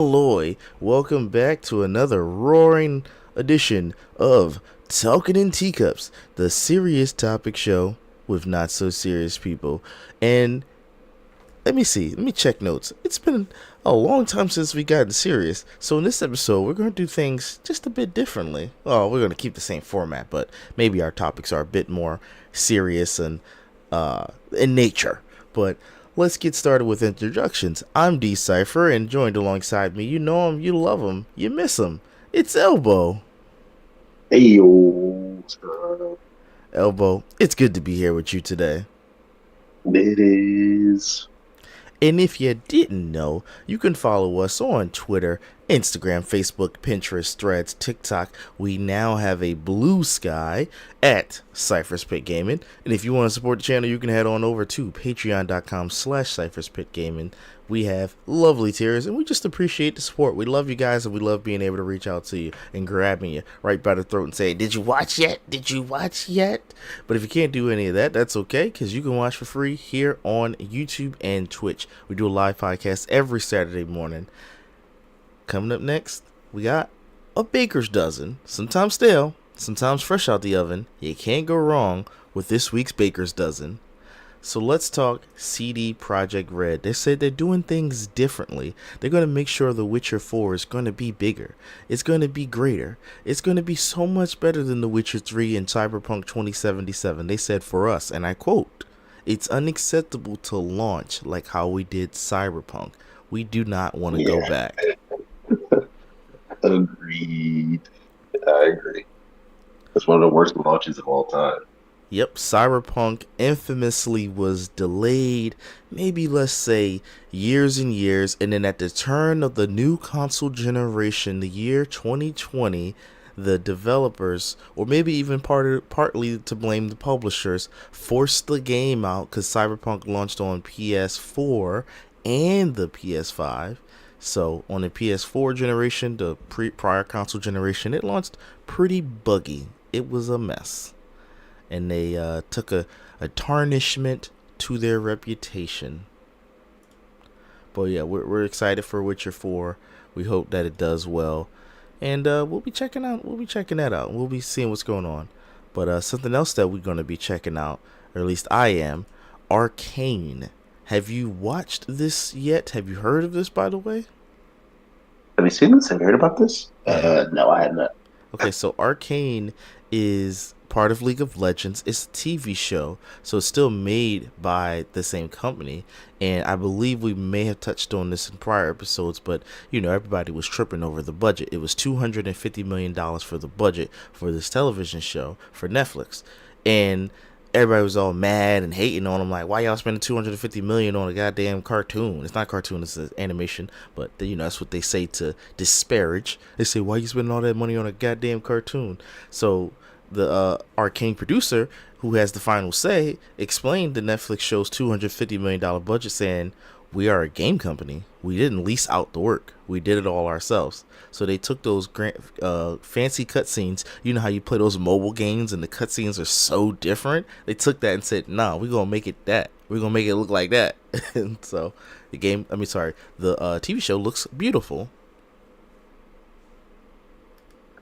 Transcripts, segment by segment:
Maloy, welcome back to another roaring edition of Talking in Teacups, the serious topic show with not so serious people. And let me check notes. It's been a long time since we gotten serious, so in this episode, we're going to do things just a bit differently. Well, we're going to keep the same format, but maybe our topics are a bit more serious and in nature. But let's get started with introductions. I'm D Cipher, and joined alongside me, you know him, you love him, you miss him. It's Elbow. Hey yo, Elbow, it's good to be here with you today. it is. And if you didn't know, you can follow us on Twitter, Instagram, Facebook, Pinterest, Threads, TikTok. We now have a blue sky at Cypher's Pit Gaming. And if you want to support the channel, you can head on over to patreon.com/Cypher's Pit Gaming. We have lovely tiers, and we just appreciate the support. We love you guys, and we love being able to reach out to you and grabbing you right by the throat and say, "Did you watch yet? Did you watch yet?" But if you can't do any of that, that's okay, because you can watch for free here on YouTube and Twitch. We do a live podcast every Saturday morning. Coming up next, we got a baker's dozen, sometimes stale, sometimes fresh out the oven. You can't go wrong with this week's baker's dozen. So let's talk CD Projekt Red. They said they're doing things differently. They're going to make sure The Witcher 4 is going to be bigger. It's going to be greater. It's going to be so much better than The Witcher 3 and Cyberpunk 2077. They said for us, and I quote, "It's unacceptable to launch like how we did Cyberpunk. We do not want to go Yeah, back." agreed. I agree. It's one of the worst launches of all time. Yep, Cyberpunk infamously was delayed, maybe let's say years and years, and then at the turn of the new console generation, the year 2020, the developers, or maybe even partly to blame the publishers, forced the game out because Cyberpunk launched on PS4 and the PS5. So on the PS4 generation, the prior console generation, it launched pretty buggy. It was a mess, and they took a tarnishment to their reputation. But yeah, we're excited for Witcher 4. We hope that it does well, and we'll be checking that out. We'll be seeing what's going on. But something else that we're gonna be checking out, or at least I am, Arcane. Have you watched this yet? Have you heard of this, by the way? Have you seen this? Have you heard about this? No, I have not. Okay, so Arcane is part of League of Legends. It's a TV show, so it's still made by the same company. And I believe we may have touched on this in prior episodes, but you know, everybody was tripping over the budget. It was $250 million for the budget for this television show for Netflix. And everybody was all mad and hating on them, like, why y'all spending 250 million on a goddamn cartoon? It's not a cartoon, it's an animation, but you know, that's what they say to disparage. They say, why you spending all that money on a goddamn cartoon? So the Arcane producer, who has the final say, explained the Netflix show's $250 million budget, saying, we are a game company. We didn't lease out the work. We did it all ourselves. So they took those fancy cutscenes. You know how you play those mobile games and the cutscenes are so different? They took that and said, nah, we're going to make it that. We're going to make it look like that. And so the TV show looks beautiful.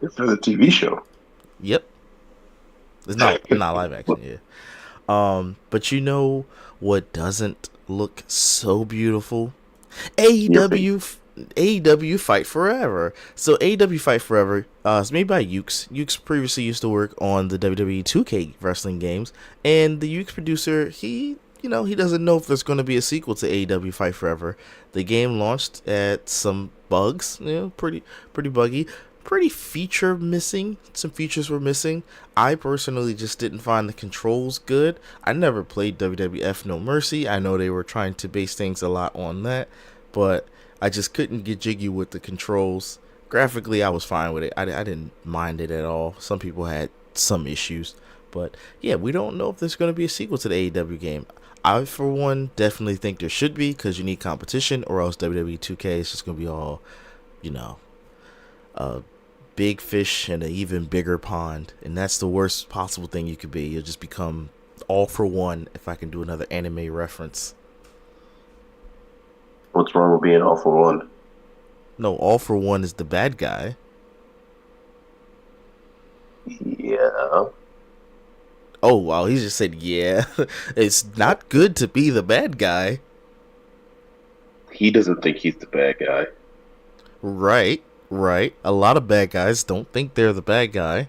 Good for the TV show. Yep. It's not live action, yeah. But you know what doesn't look so beautiful? AEW Fight Forever. So AEW Fight Forever is made by Ukes. Ukes previously used to work on the WWE 2K wrestling games, and the Ukes producer, he doesn't know if there's going to be a sequel to AEW Fight Forever. The game launched at some bugs, pretty buggy. Pretty feature missing. Some features were missing. I personally just didn't find the controls good. I never played WWF No Mercy. I know they were trying to base things a lot on that, but I just couldn't get jiggy with the controls. Graphically, I was fine with it. I didn't mind it at all. Some people had some issues, but yeah, we don't know if there's going to be a sequel to the AEW game. I, for one, definitely think there should be, because you need competition, or else WWE 2K is just going to be all, uh, big fish in an even bigger pond, and that's the worst possible thing you could be. You'll just become all for one, if I can do another anime reference. What's wrong with being all for one? No, All for One is the bad guy. Yeah, Oh, wow, he just said, yeah. It's not good to be the bad guy. he doesn't think he's the bad guy. Right, right. A lot of bad guys don't think they're the bad guy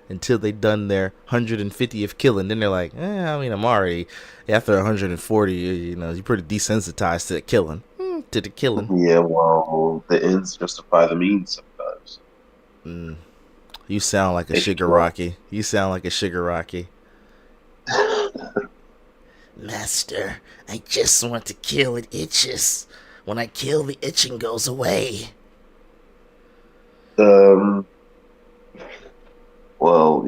until they done their 150th killing. Then they're like, I mean, I'm already, after 140, you're pretty desensitized to the killing. To the killing. Yeah, well, the ends justify the means sometimes. You sound like a If you want. Shigaraki. You sound like a Shigaraki. Master, I just want to kill it itches. When I kill, the itching goes away. um, well,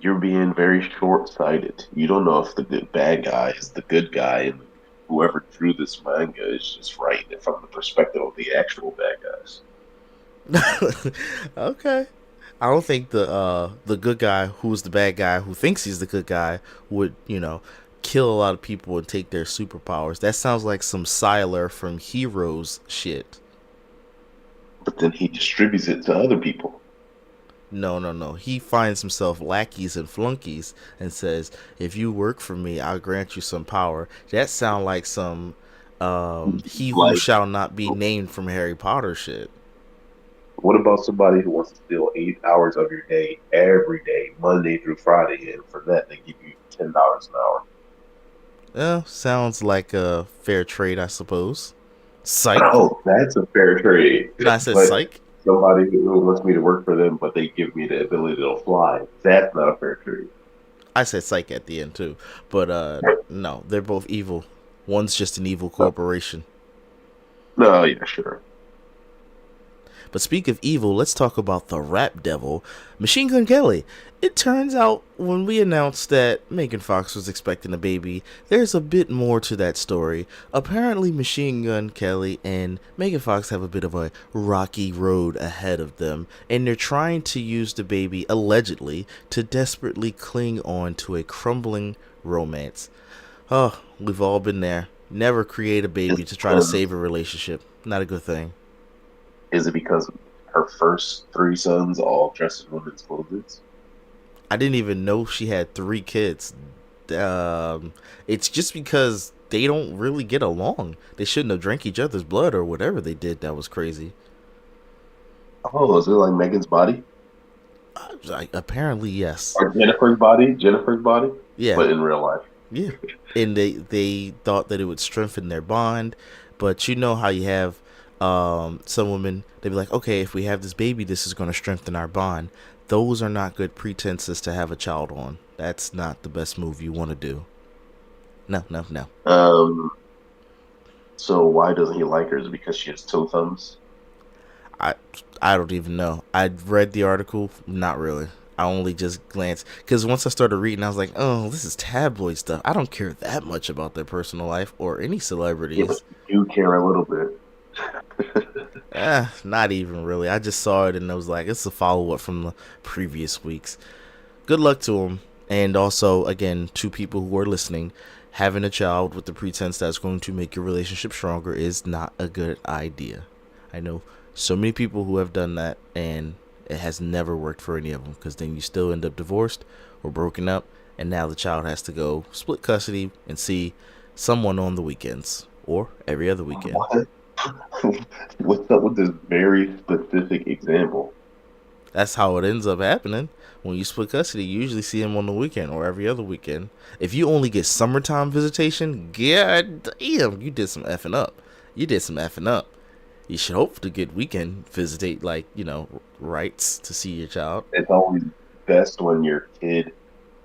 you're being very short-sighted. You don't know if the good bad guy is the good guy, and whoever drew this manga is just writing it from the perspective of the actual bad guys. Okay. I don't think the good guy who's the bad guy who thinks he's the good guy would, kill a lot of people and take their superpowers. That sounds like some Siler from Heroes shit. But then he distributes it to other people. No, no, no. He finds himself lackeys and flunkies and says, "If you work for me, I'll grant you some power." That sound like some "He Who Like, Shall Not Be Named" from Harry Potter shit. what about somebody who wants to steal 8 hours of your day every day, Monday through Friday, and for that they give you $10 an hour? Sounds like a fair trade, I suppose. Psych. Oh, that's a fair trade. No, I said But psych. somebody who wants me to work for them, but they give me the ability to fly, that's not a fair trade. I said psych at the end too. But no, they're both evil. One's just an evil corporation. No, yeah, sure. But speak of evil, let's talk about the rap devil, Machine Gun Kelly. It turns out when we announced that Megan Fox was expecting a baby, there's a bit more to that story. Apparently, Machine Gun Kelly and Megan Fox have a bit of a rocky road ahead of them, and they're trying to use the baby, allegedly, to desperately cling on to a crumbling romance. Oh, we've all been there. Never create a baby to try to Um, save a relationship. Not a good thing. is it because her first three sons all dressed in women's clothes? I didn't even know she had 3 kids. It's just because they don't really get along. They shouldn't have drank each other's blood or whatever they did. That was crazy. Oh, is it like Megan's body Apparently, yes. or Jennifer's body? Jennifer's body, Yeah, but in real life. yeah. And they thought that it would strengthen their bond, but you know how you have some women. They'd be like, okay, if we have this baby, this is going to strengthen our bond. Those are not good pretenses to have a child on. That's not the best move you want to do. No, no, no. Um, so why doesn't he like her? Is it because she has toe thumbs? I I don't even know. I read the article, not really. I only just glanced because once I started reading, I was like, "Oh, this is tabloid stuff. I don't care that much about their personal life or any Yeah, but celebrities. you do care a little bit. Not even really. I just saw it and I was like, it's a follow up from the previous weeks. Good luck to them, and also again to people who are listening, having a child with the pretense that's going to make your relationship stronger is not a good idea. I know so many people who have done that, and it has never worked for any of them because then you still end up divorced or broken up, and now the child has to go split custody and see someone on the weekends or every other weekend. What? What's up with this very specific example? That's how it ends up happening. When you split custody, you usually see him on the weekend or every other weekend. If you only get summertime visitation, god damn, you did some effing up. You did some effing up. You should hope to get weekend visitate, like, rights to see your child. It's always best when your kid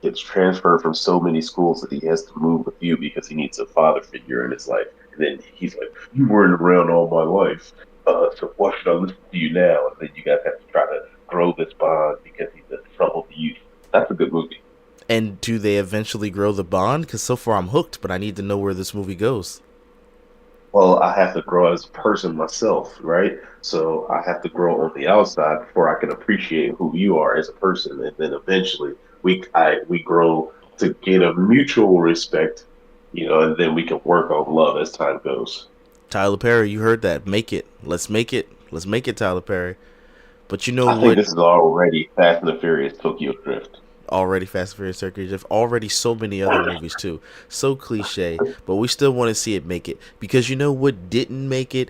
gets transferred from so many schools that he has to move with you because he needs a father figure in his life. And then he's like, "You weren't around all my life, so why should I listen to you now?" And then you guys have to try to grow this bond because he's a troubled youth. That's a good movie. And do they eventually grow the bond? Because so far I'm hooked, but I need to know where this movie goes. Well, I have to grow as a person myself, right? So I have to grow on the outside before I can appreciate who you are as a person, and then eventually we grow to gain a mutual respect, and then we can work on love as time goes. Tyler Perry, you heard that? Make it. Let's make it. Let's make it, Tyler Perry. But you know I think what? this is already Fast and the Furious Tokyo Drift. Already Fast and Furious Circuit Drift. Already so many other movies too. So cliche, but we still want to see it make it because you know what didn't make it?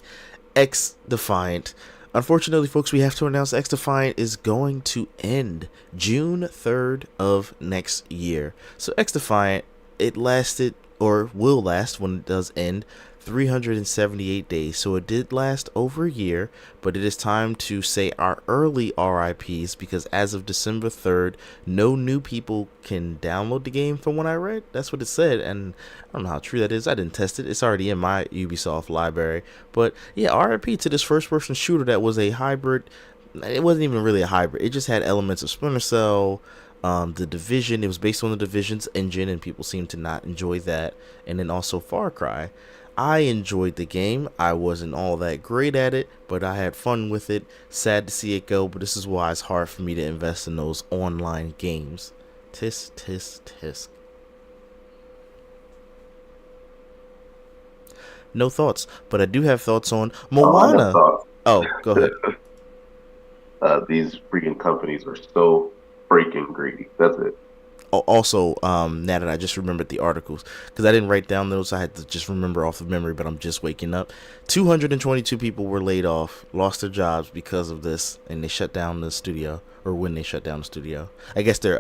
XDefiant. Unfortunately, folks, we have to announce XDefiant is going to end June 3rd of next year. So XDefiant, it lasted or will last when it does end 378 days. So it did last over a year, but it is time to say our early RIPs because as of December 3rd, no new people can download the game from what I read. That's what it said, and I don't know how true that is. I didn't test it. It's already in my Ubisoft library. But yeah, RIP to this first person shooter that was a hybrid. It wasn't even really a hybrid. It just had elements of Splinter Cell, the Division. It was based on the Division's engine, and people seem to not enjoy that. And then also Far Cry. I enjoyed the game. I wasn't all that great at it, but I had fun with it. Sad to see it go, but this is why it's hard for me to invest in those online games. Tisk, tisk, tisk. No thoughts, but I do have thoughts on Moana. Oh, go ahead. These freaking companies are so freaking greedy. That's it. Also, now that I just remembered the articles, because I didn't write down those, I had to just remember off of memory, but I'm just waking up. 222 people were laid off, lost their jobs because of this, and they shut down the studio, or when they shut down the studio. I guess they're,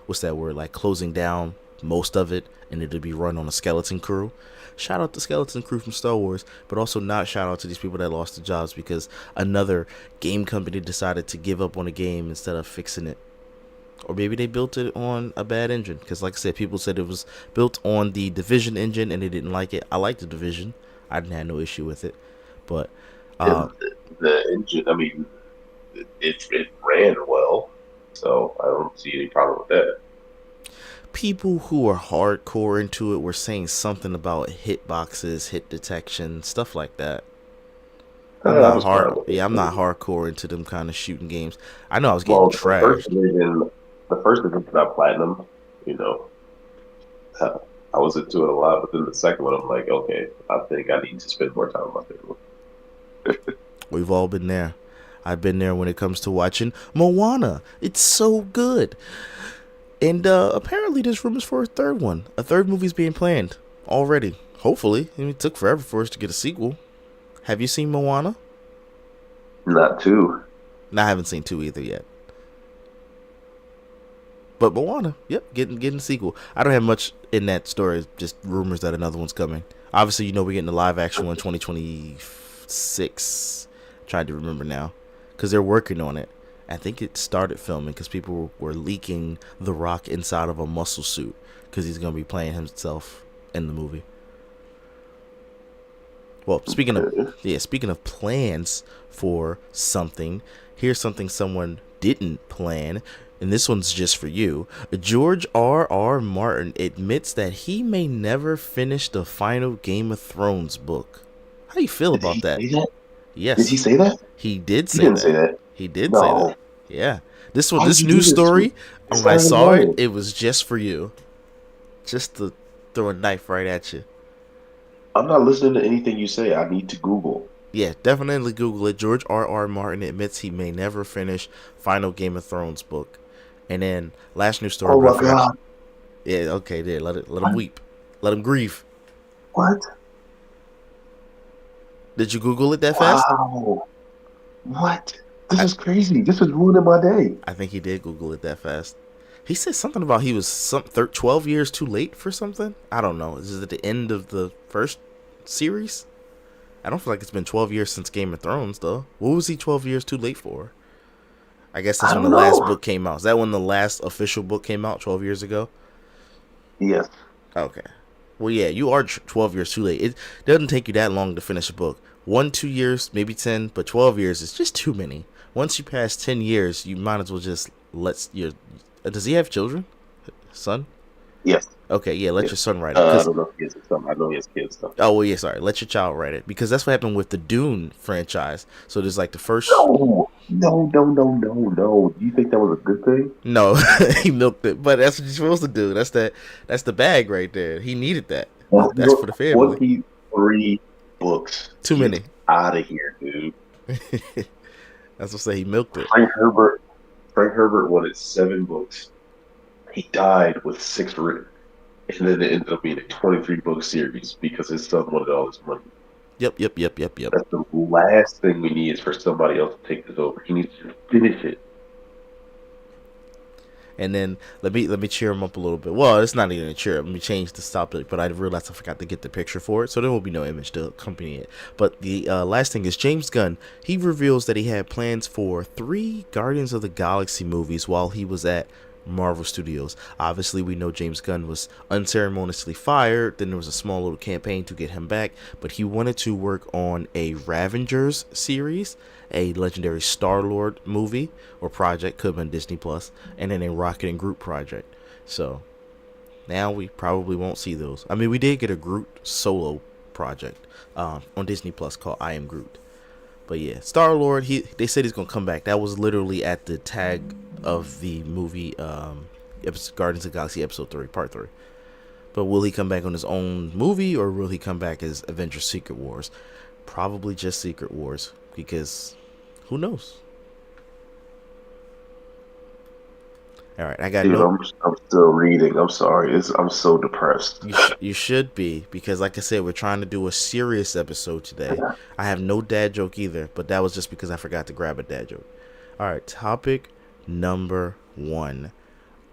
what's that word, like closing down most of it, and it'll be run on a skeleton crew. Shout out to skeleton crew from Star Wars, but also not shout out to these people that lost their jobs because another game company decided to give up on a game instead of fixing it. Or maybe they built it on a bad engine. Because like I said, people said it was built on the Division engine and they didn't like it. I like the Division. I didn't have no issue with it. But the engine, I mean, it ran well. So I don't see any problem with that. people who are hardcore into it were saying something about hitboxes, hit detection, stuff like that. I'm That not was hard. probably Yeah, I'm not hardcore into them kind of shooting games. I know I was getting trashed. the first division got platinum. You know, uh, I was into it a lot, but then the second one, I'm like, okay, I think I need to spend more time on my third one. We've all been there. I've been there when it comes to watching Moana. It's so good. And apparently there's rumors for a third one. A third movie's being planned already. Hopefully. I mean, it took forever for us to get a sequel. Have you seen Moana? Not two. No, I haven't seen 2 either yet. But Moana, yep, getting a sequel. I don't have much in that story, just rumors that another one's coming. Obviously, you know we're getting the live action one in 2026. Tried to remember now. Because they're working on it. I think it started filming because people were leaking The Rock inside of a muscle suit because he's going to be playing himself in the movie. Well, speaking of plans for something, here's something someone didn't plan, and this one's just for you. George R.R. Martin admits that he may never finish the final Game of Thrones book. How do you feel about that? Say that? Yes. Did he say that? He did He say didn't that. say that. He did No. say that. Yeah. This Why this did you news do this to story, me? when I It's saw not it, annoying. it was just for you. Just to throw a knife right at you. I'm not listening to anything you say. I need to Google. Yeah, definitely Google it. George R.R. Martin admits he may never finish final Game of Thrones book. And then last news story. Oh but I my forgot- God. Yeah, okay, there. Let him weep. Let him grieve. What? Did you Google it that fast? Wow. What? This is crazy. This is ruining my day. I think he did Google it that fast. He said something about he was 12 years too late for something. I don't know. Is it at the end of the first series? I don't feel like it's been 12 years since Game of Thrones, though. What was he 12 years too late for? I guess that's I when the don't last know. book came out. Is that when the last official book came out 12 years ago? Yes. Okay. Well, yeah, you are 12 years too late. It doesn't take you that long to finish a book. 1, 2 years, maybe 10, but 12 years is just too many. Once you pass 10 years, you might as well just let your... Does he have children? Son? Yes. Okay, yeah, let Yes. your son write it. I 'cause- don't know if he has a son. I know he has kids, though. oh, well, yeah, sorry. Let your child write it. Because that's what happened with the Dune franchise. So there's like the first... No. No. Do you think that was a good thing? No, he milked it. But that's what you're supposed to do. That's the bag right there. He needed that. That's for the family. 23 books. Too Get many. out of here, dude. That's what say he milked it. Frank Herbert. Frank Herbert wanted 7 books. He died with 6 written, and then it ended up being a 23-book series because his son wanted all his money. Yep. That's the last thing we need is for somebody else to take this over. He needs to finish it. And then let me cheer him up a little bit. Well, it's not even a cheer up. Let me change the topic, but I realized I forgot to get the picture for it, so there will be no image to accompany it. But the last thing is James Gunn. He reveals that he had plans for 3 Guardians of the Galaxy movies while he was at Marvel Studios. Obviously, we know James Gunn was unceremoniously fired. Then there was a small little campaign to get him back, but he wanted to work on a Ravengers series, a legendary Star-Lord movie or project, could have been Disney Plus, and then a Rocket and Groot project. So now we probably won't see those. I mean, we did get a Groot solo project on Disney Plus called I Am Groot. But yeah, Star-Lord, they said he's gonna come back. That was literally at the tag of the movie Guardians of the Galaxy Episode 3, Part 3. But will he come back on his own movie, or will he come back as Avengers Secret Wars? Probably just Secret Wars, because who knows? All right, I got Dude, no. I'm still reading. I'm sorry. I'm so depressed. You should be, because like I said, we're trying to do a serious episode today. I have no dad joke either, but that was just because I forgot to grab a dad joke. All right, topic number 1.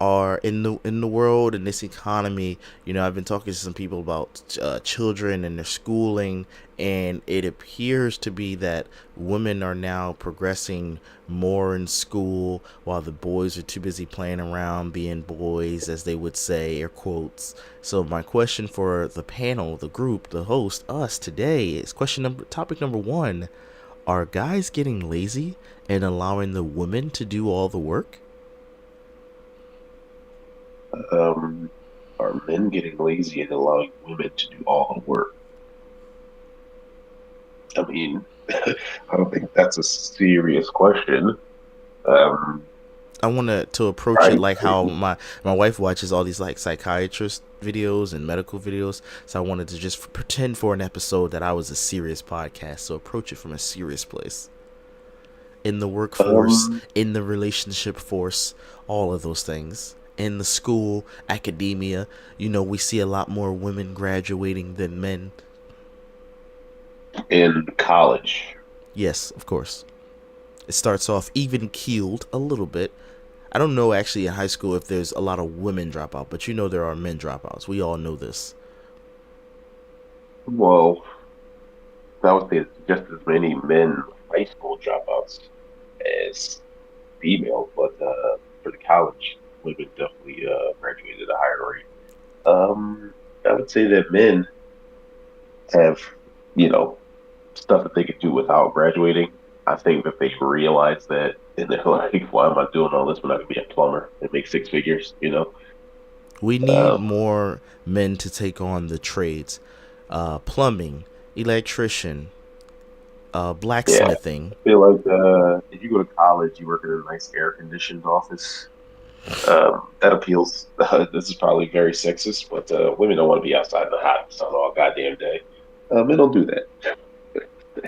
Are in the world, in this economy, I've been talking to some people about children and their schooling, and it appears to be that women are now progressing more in school while the boys are too busy playing around being boys, as they would say, air quotes. So my question for the panel, the group, the host, us today is topic number 1: are guys getting lazy and allowing the women to do all the work? Are men getting lazy and allowing women to do all the work? I mean, I don't think that's a serious question. Um, I want to approach it right? like how my wife watches all these like psychiatrist videos and medical videos. So I wanted to just pretend for an episode that I was a serious podcast. So approach it from a serious place. In the workforce, in the relationship force, all of those things. In the school, academia, we see a lot more women graduating than men. In college, Yes, of course. It starts off even keeled a little bit. I don't know actually in high school if there's a lot of women drop out, but there are men dropouts. We all know this. well, I would say it's just as many men high school dropouts as female, but for the college, women definitely graduated at a higher rate. I would say that men have, you know, stuff that they could do without graduating. I think that they realize that, and they're like, "Why am I doing all this when I can be a plumber and make 6 figures?" We need Um, more men to take on the trades. Plumbing, electrician, yeah, blacksmithing. I feel like if you go to college, you work in a nice air conditioned office. That appeals. This is probably very sexist, but women don't want to be outside in the hot sun all goddamn day. Men don't do that.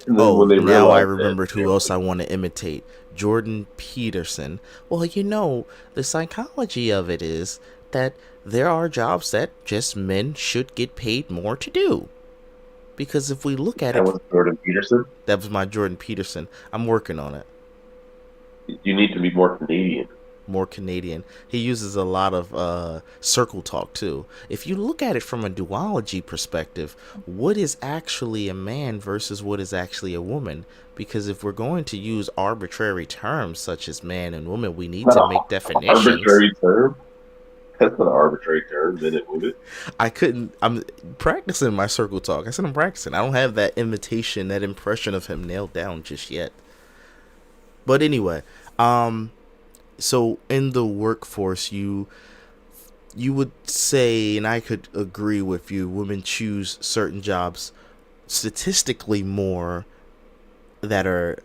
And then when Oh, they now I realize that, remembered who they're else like, I want to imitate. Jordan Peterson. Well, the psychology of it is that there are jobs that just men should get paid more to do. Because if we look at that it, was Jordan Peterson. that was my Jordan Peterson. I'm working on it. You need to be more Canadian. More Canadian. He uses a lot of circle talk too. If you look at it from a duology perspective, what is actually a man versus what is actually a woman? Because if we're going to use arbitrary terms such as man and woman, we need Not to make an definitions. arbitrary term. That's not an arbitrary term, men and women. I'm practicing my circle talk. I said I'm practicing. I don't have that imitation, that impression of him nailed down just yet. But anyway, so in the workforce, you would say, and I could agree with you, women choose certain jobs statistically more that are,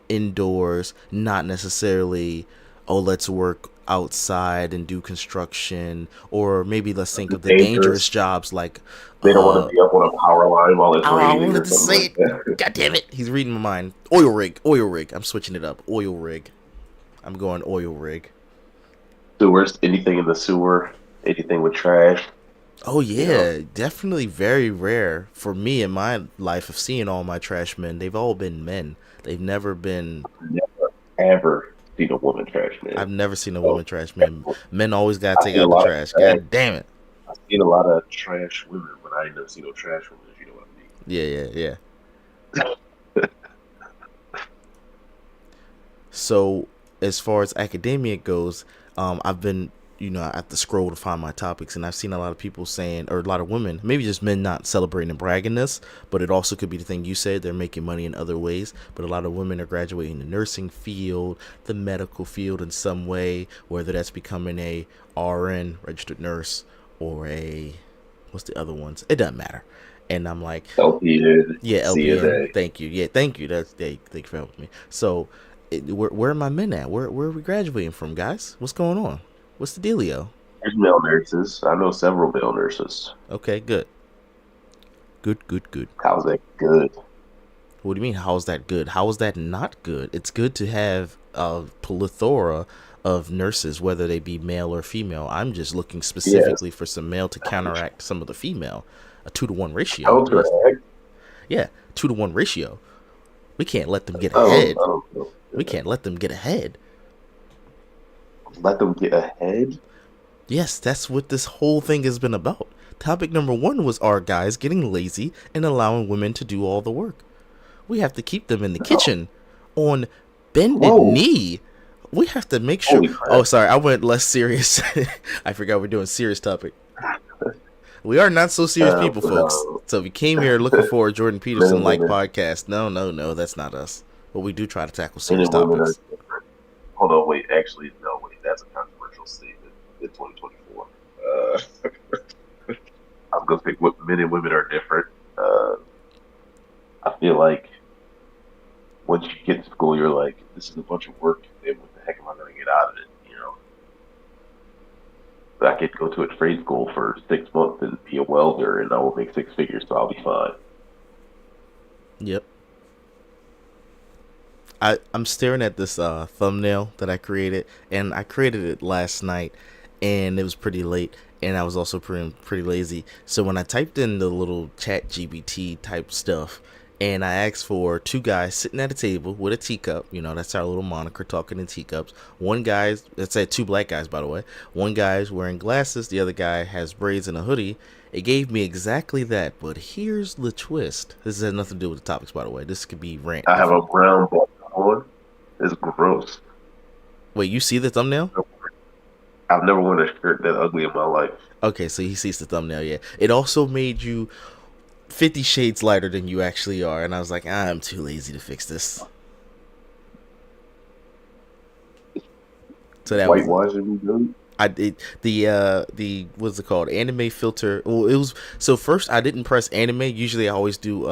indoors, not necessarily oh, let's work outside and do construction, or maybe let's think of the dangerous Dangerous. jobs like They don't want to be up on a power line while it's oh, I raining wanted or to something say like it. that. God damn it. He's reading my mind. Oil rig. Oil rig. I'm switching it up. Oil rig. I'm going oil rig. Sewers, anything in the sewer, anything with trash, Oh you know, yeah, definitely very rare for me in my life of seeing all my trash men. They've all been men. They've never been. never ever seen a woman trash man. I've never seen a So woman trash man. Men always gotta I've take seen a out the lot of trash. trash. God damn it. I've seen a lot of trash women, but I ain't never seen no trash women, if you know what Yeah, yeah, yeah. I mean. So as far as academia goes, I've been, I have to scroll to find my topics, and I've seen a lot of people saying, or a lot of women, maybe just men not celebrating and bragging this, but it also could be the thing you said, they're making money in other ways. But a lot of women are graduating the nursing field, the medical field in some way, whether that's becoming a RN, registered nurse, or a, what's the other ones? It doesn't matter. And I'm like, LPN, yeah, LPN. CNA. Thank you. Yeah, thank you. Thank you for helping me. So, where are my men at? Where are we graduating from, guys? What's going on? What's the dealio? There's male nurses. I know several male nurses. Okay, good. Good, good, good. How's that good? What do you mean? How's that good? How is that not good? It's good to have a plethora of nurses, whether they be male or female. I'm just looking Yes. specifically for some male to counteract some of the female. A 2-to-1 ratio. Yes. Counteract. Yeah, 2-to-1 ratio. We can't let them get I ahead. don't know. We can't let them get ahead. Let them get ahead. Yes, that's what this whole thing has been about. Topic number 1 was our guys getting lazy and allowing women to do all the work. We have to keep them in the No. kitchen on bended Whoa. knee. We have to make sure. Holy Oh, crap. sorry, I went less serious. I forgot we're doing serious topic. We are not so serious people, folks. No. So if you came here looking for a Jordan Men Peterson and like women. podcast, no, that's not us. But we do try to tackle Men serious and women are topics. different. Hold on, wait. Actually, no, wait. That's a controversial statement in 2024. I'm gonna pick what men and women are different. Uh, I feel like once you get to school, you're like, this is a bunch of work, and what the heck am I gonna get out of it? You know, I could go to a trade school for 6 months and be a welder, and I will make six figures, so I'll be fine. Yep. I'm staring at this thumbnail that I created, and I created it last night, and it was pretty late, and I was also pretty lazy. So when I typed in the little chat GBT type stuff, and I asked for 2 guys sitting at a table with a teacup, that's our little moniker, talking in teacups. One guy's, let's say 2 black guys, by the way. One guy's wearing glasses, the other guy has braids and a hoodie. It gave me exactly that, but here's the twist. This has nothing to do with the topics, by the way. This could be rant. I have a brown belt on. It's gross. Wait, you see the thumbnail? I've never worn a shirt that ugly in my life. Okay, so he sees the thumbnail, yeah. It also made you 50 shades lighter than you actually are, and I was like, I'm too lazy to fix this. So that was Whitewashing me, dude. I did the what's it called, anime filter. Well, it was, so first I didn't press anime. Usually I always do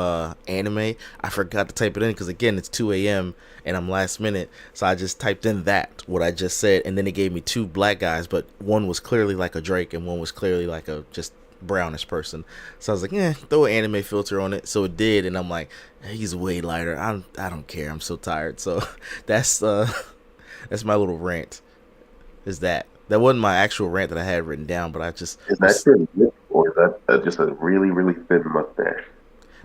anime. I forgot to type it in because again it's 2 a.m. and I'm last minute, so I just typed in what I just said, and then it gave me 2 black guys, but one was clearly like a Drake and one was clearly like a just brownish person. So I was like, throw an anime filter on it. So it did, and I'm like, he's way lighter. I don't care. I'm so tired. So that's that's my little rant. Is that wasn't my actual rant that I had written down, but I just Is that your lip, or is that just a really, really thin mustache?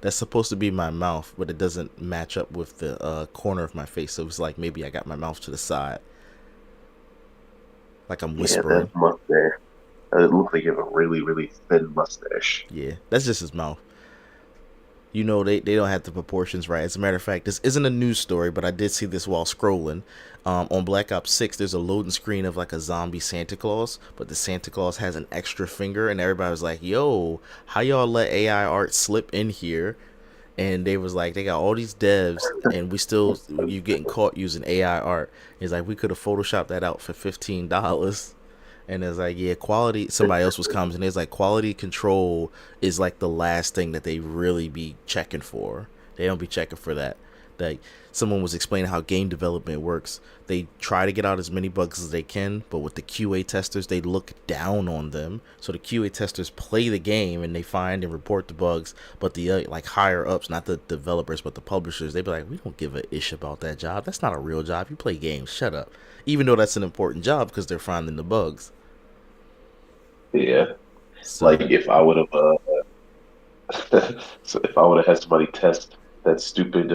that's supposed to be my mouth, but it doesn't match up with the corner of my face. So it's like maybe I got my mouth to the side, like I'm Yeah, whispering. that mustache. It looks like you have a really, really thin mustache. Yeah, that's just his mouth. They don't have the proportions right. As a matter of fact, this isn't a news story, but I did see this while scrolling. On Black Ops 6, there's a loading screen of like a zombie Santa Claus, but the Santa Claus has an extra finger, and everybody was like, yo, how y'all let AI art slip in here? And they was like, they got all these devs, and you getting caught using AI art. It's like, we could have photoshopped that out for $15. And it's like, yeah, quality. Somebody else was commenting. It's like quality control is like the last thing that they really be checking for. They don't be checking for that. that someone was explaining how game development works. They try to get out as many bugs as they can, but with the QA testers, they look down on them. So the QA testers play the game and they find and report the bugs, but the like higher ups, not the developers but the publishers, they be like, we don't give a ish about that job. That's not a real job. You play games. Shut up. Even though that's an important job because they're finding the bugs. Yeah. Like So if I would have so if I would have had somebody test that stupid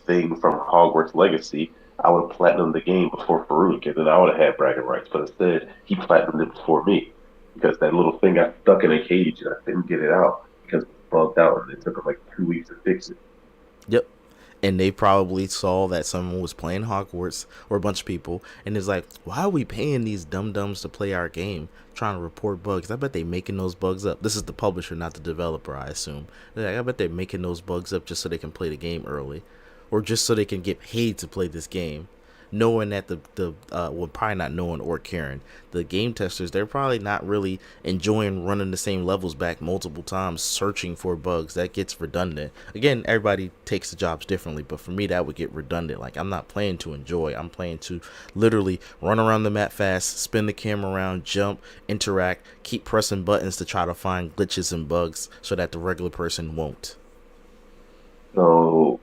thing from Hogwarts Legacy, I would have platinumed the game before Farouk, and then I would have had bragging rights. But instead, he platinumed it before me because that little thing got stuck in a cage and I couldn't get it out because it was bugged out, and it took him like 2 weeks to fix it. yep. And they probably saw that someone was playing Hogwarts or a bunch of people, and it's like, why are we paying these dum dums to play our game, trying to report bugs? I bet they making those bugs up. This is the publisher, not the developer, I assume. They're like, I bet they're making those bugs up just so they can play the game early, or just so they can get paid to play this game, knowing that well, probably not knowing or caring, the game testers, they're probably not really enjoying running the same levels back multiple times searching for bugs. That gets redundant. Again, everybody takes the jobs differently, but for me that would get redundant. Like, I'm not playing to enjoy, I'm playing to literally run around the map fast, spin the camera around, jump, interact, keep pressing buttons to try to find glitches and bugs so that the regular person won't. So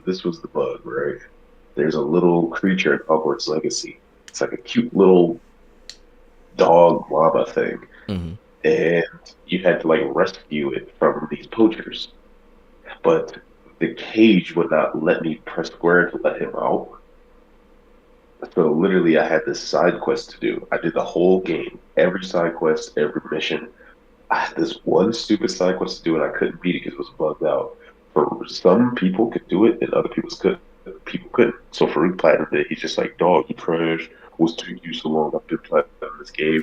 this was the bug, right? There's a little creature in Hogwarts Legacy. It's like a cute little dog llama thing, Mm-hmm. and you had to like rescue it from these poachers. But the cage would not let me press square to let him out. So literally, I had this side quest to do. I did the whole game, every side quest, every mission. I had this one stupid side quest to do, and I couldn't beat it because it was bugged out. For some people could do it, and other people couldn't. So Farouk Platinum did. He's just like, dog, you trash. What's taking you so long? I've been playing this game.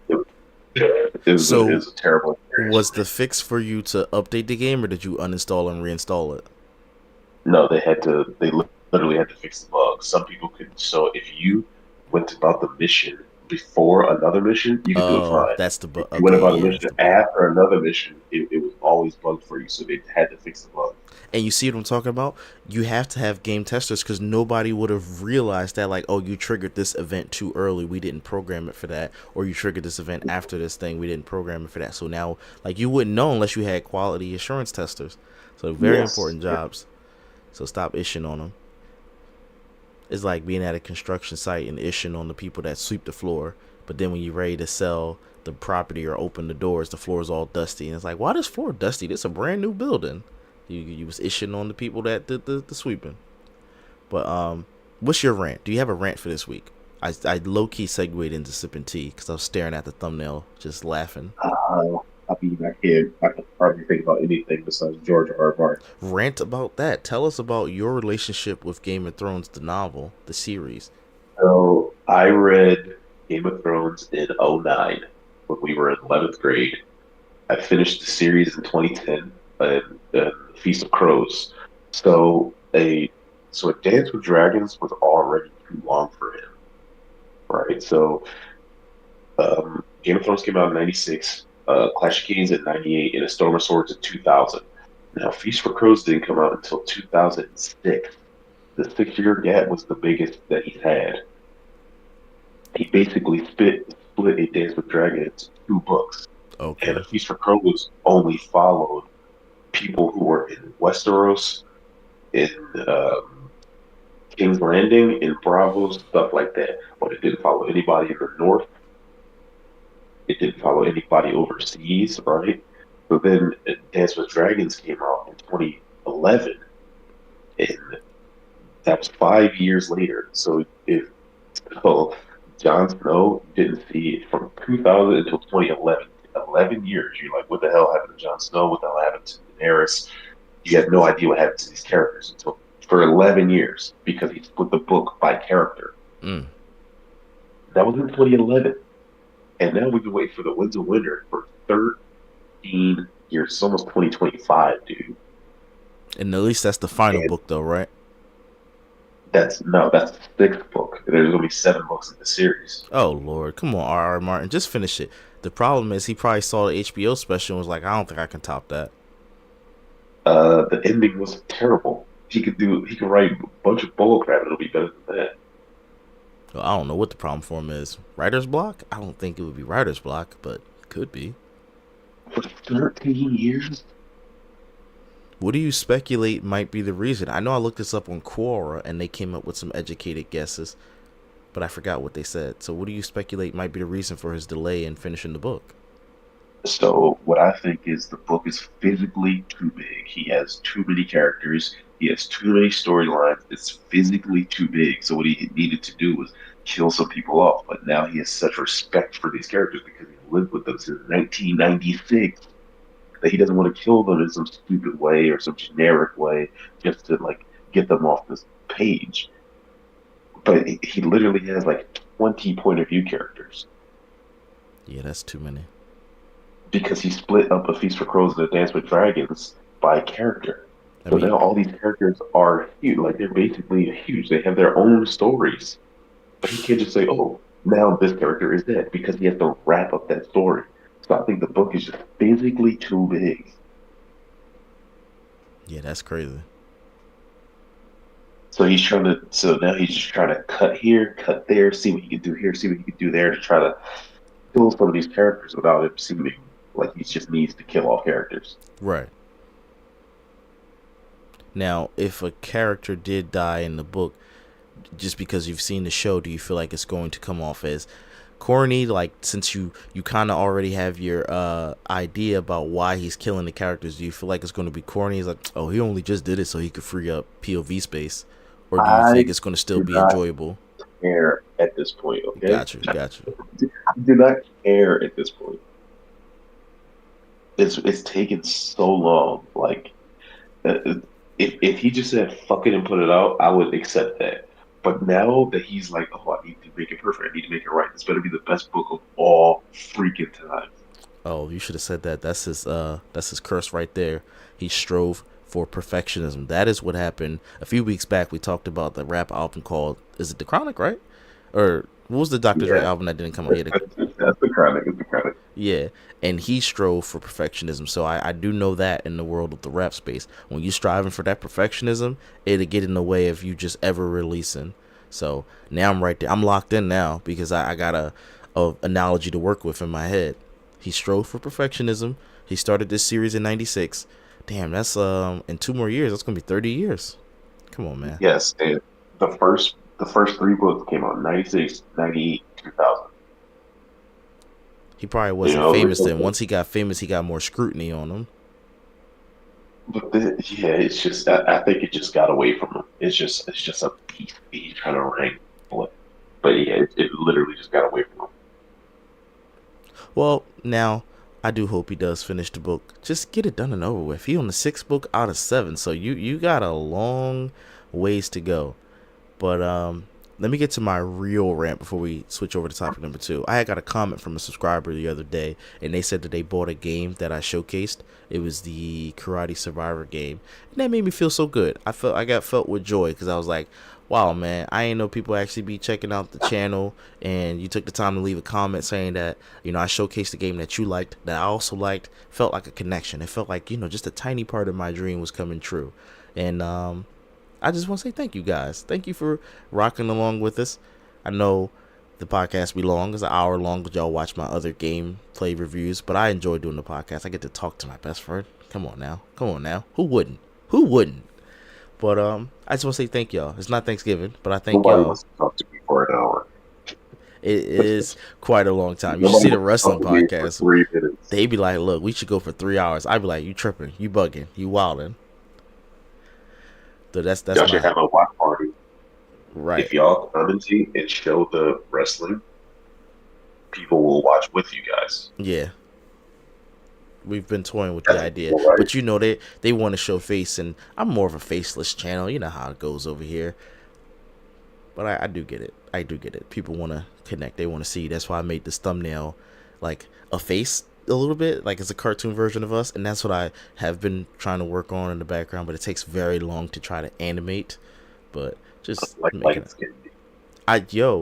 It was, it So was a terrible experience was for the me. fix for you to update the game, or did you uninstall and reinstall it? No, they had to. Literally had to fix the bug. Some people could. So if you went about the mission before another mission, you could do it Oh, fine. that's the bug. If you went Okay, about a yeah, that's mission the bug. after another mission, it was always bugged for you. So they had to fix the bug. And you see what I'm talking about? You have to have game testers because nobody would have realized that, like, oh, you triggered this event too early. We didn't program it for that. Or you triggered this event after this thing. We didn't program it for that. So now, like, you wouldn't know unless you had quality assurance testers. So very Yes. important jobs. So stop ishing on them. It's like being at a construction site and ishing on the people that sweep the floor. But then when you're ready to sell the property or open the doors, the floor is all dusty. And it's like, why this floor dusty? This is a brand new building. You was ishing on the people that did the sweeping. But what's your rant? Do you have a rant for this week? I low key segued into sipping tea because I was staring at the thumbnail, just laughing. I mean, I can't hardly think about anything besides George R.R. Rant about that. Tell us about your relationship with Game of Thrones, the novel, the series. So I read Game of Thrones in '09 when we were in 11th grade. I finished the series in 2010 and Feast of Crows. So a Dance with Dragons was already too long for him, right? So Game of Thrones came out in '96, Clash of Kings in '98, and A Storm of Swords in 2000. Now Feast for Crows didn't come out until 2006. The 6 year gap was the biggest that he's had. He basically split A Dance with Dragons into two books, and A Okay. Feast for Crows only followed people who were in Westeros, in King's Landing, in Bravos, stuff like that. But it didn't follow anybody in the North. It didn't follow anybody overseas, right? So then Dance with Dragons came out in 2011, and that was 5 years later. So Jon Snow didn't see it from 2000 until 2011. 11 years. You're like, what the hell happened to Jon Snow? What the hell happened to Daenerys? You have no idea what happened to these characters until for 11 years because he split the book by character. Mm. That was in 2011. And now we've been waiting for the Winds of Winter for 13 years. It's almost 2025, dude. And at least that's the final And book, though, right? that's the sixth book. There's going to be 7 books in the series. Oh Lord, come on, R. R. Martin, just finish it. The problem is he probably saw the HBO special and was like, I don't think I can top that. The ending was terrible. He could write a bunch of bullcrap and it'll be better than that. Well, I don't know what the problem for him is. Writer's block? I don't think it would be writer's block, but it could be. For 13 years? What do you speculate might be the reason? I know I looked this up on Quora and they came up with some educated guesses, but I forgot what they said. So what do you speculate might be the reason for his delay in finishing the book? So what I think is the book is physically too big. He has too many characters. He has too many storylines. It's physically too big. So what he needed to do was kill some people off. But now he has such respect for these characters because he's lived with them since 1996 that he doesn't want to kill them in some stupid way or some generic way just to like get them off this page. But he literally has like 20 point of view characters Yeah, that's too many. because he split up A Feast for Crows and A Dance with Dragons by character. I So mean, now all these characters are huge. Like they're basically huge. They have their own stories. But he can't just say, "Oh, now this character is dead," because he has to wrap up that story. So I think the book is just physically too big. yeah, that's crazy. So he's trying to. So now he's just trying to cut here, cut there, see what he can do here, see what he can do there to try to kill some of these characters without it seeming like he just needs to kill all characters. Right. Now, if a character did die in the book, just because you've seen the show, do you feel like it's going to come off as corny? Like, since you kind of already have your idea about why he's killing the characters, do you feel like it's going to be corny? It's like, oh, he only just did it so he could free up POV space, or do you I think it's going to still do be not enjoyable? care at this point. Okay, Got you. I do not care at this point. It's taken so long. Like uh, if he just said fuck it and put it out, I would accept that. But now that he's like, oh, I need to make it perfect. I need to make it right. This better be the best book of all freaking time. Oh, you should have said that. That's his curse right there. He strove for perfectionism. That is what happened a few weeks back. We talked about the rap album called, is it The Chronic, right? Or what was the Dr. Dre Yeah, album that didn't come out yet? that's the chronic. It's the chronic. Yeah, and he strove for perfectionism. So I do know that in the world of the rap space, when you striving for that perfectionism, it'll get in the way of you just ever releasing. So now I'm right there. I'm locked in now because I got a analogy to work with in my head. He strove for perfectionism. He started this series in '96. Damn, that's in 2 more years. That's gonna be 30 years. Come on, man. Yes, and the first three books came out 96, 98, 2000. He probably You wasn't know, famous then. Once he got famous, he got more scrutiny on him. yeah, it's just I think it just got away from him. It's just a piece he's trying to wrangle it. But yeah, it literally just got away from him. Well, now I do hope he does finish the book. Just get it done and over with. He on the sixth book out of seven, so you got a long ways to go. But let me get to my real rant before we switch over to topic number two. I had got a comment from a subscriber the other day, and they said that they bought a game that I showcased. It was the Karate Survivor game, and that made me feel so good. I got felt with joy because I was like, wow, man, I ain't know people actually be checking out the channel, and you took the time to leave a comment saying that, I showcased the game that you liked, that I also liked. Felt like a connection. It felt like, just a tiny part of my dream was coming true. And I just want to say thank you guys. Thank you for rocking along with us. I know the podcast be long. It's an hour long, but y'all watch my other gameplay reviews. But I enjoy doing the podcast. I get to talk to my best friend. Come on now. Who wouldn't? Who wouldn't? But I just want to say thank y'all. It's not Thanksgiving, but I thank Nobody y'all. wants to talk to me for an hour. It is quite a long time. You should Nobody see the wants to wrestling talk to me for podcast. 3 minutes. They be like, look, we should go for 3 hours. I'd be like, you tripping, you bugging, you wilding. So that's Y'all should my have a watch party. right. If y'all commentate and show the wrestling, people will watch with you guys. Yeah. We've been toying with the That's idea, all right. but they want to show face, and I'm more of a faceless channel. You know how it goes over here. But I do get it. I do get it. People want to connect. They want to see. That's why I made this thumbnail like a face a little bit, like it's a cartoon version of us, and that's what I have been trying to work on in the background. But it takes very long to try to animate. But just Like making light it. skin.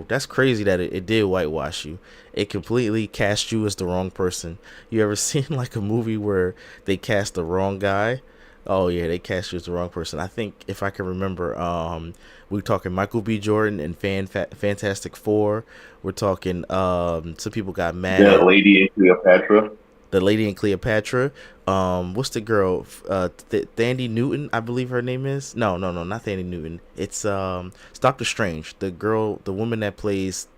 That's crazy that it did whitewash you. It completely cast you as the wrong person. You ever seen like a movie where they cast the wrong guy? Oh yeah, they cast you as the wrong person. I think if I can remember, we're talking Michael B. Jordan and Fantastic Four. We're talking some people got mad That at lady in Cleopatra. the lady in Cleopatra. What's the girl? Thandie Newton, I believe her name is. No, no, no, not Thandie Newton. It's Doctor Strange. The girl, the woman that plays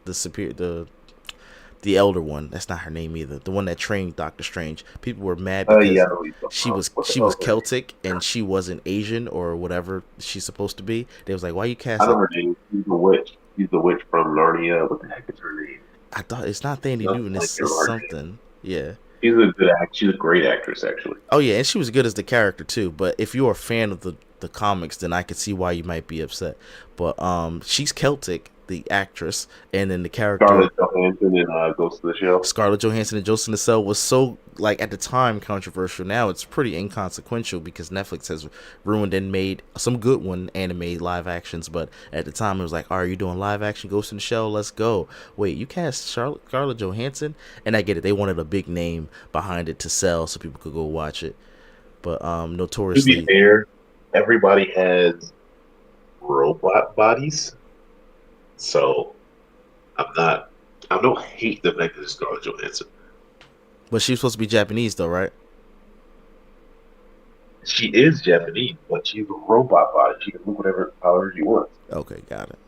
the elder one. That's not her name either. The one that trained Doctor Strange. People were mad Yeah, I because know what you're talking she about. was What the she hell was is her name? Celtic and she wasn't Asian or whatever she's supposed to be. They was like, why you I cast know a? her name. She's the witch. She's the witch from Narnia. What the heck is her name? I thought it's not Thandie Just Newton. like It's her name. something. Yeah. She's a good act. She's a great actress, actually. Oh yeah, and she was good as the character too. But if you're a fan of the comics, then I could see why you might be upset. But she's Celtic, the actress, and then the character Scarlett Johansson in Ghost of the Shell. Scarlett Johansson and Joseph Cell was so like at the time controversial. Now it's pretty inconsequential because Netflix has ruined and made some good one anime live actions. But at the time it was like, are you doing live action Ghost in the Shell? Let's go. Wait, you cast Scarlett Johansson? And I get it. They wanted a big name behind it to sell so people could go watch it. But To be notoriously, fair, everybody has robot bodies, so I'm not. I don't hate the fact that it's Scarlett Johansson. but she was supposed to be Japanese though, right? She is Japanese, but she's a robot body. She can look however she wants. Okay, got it.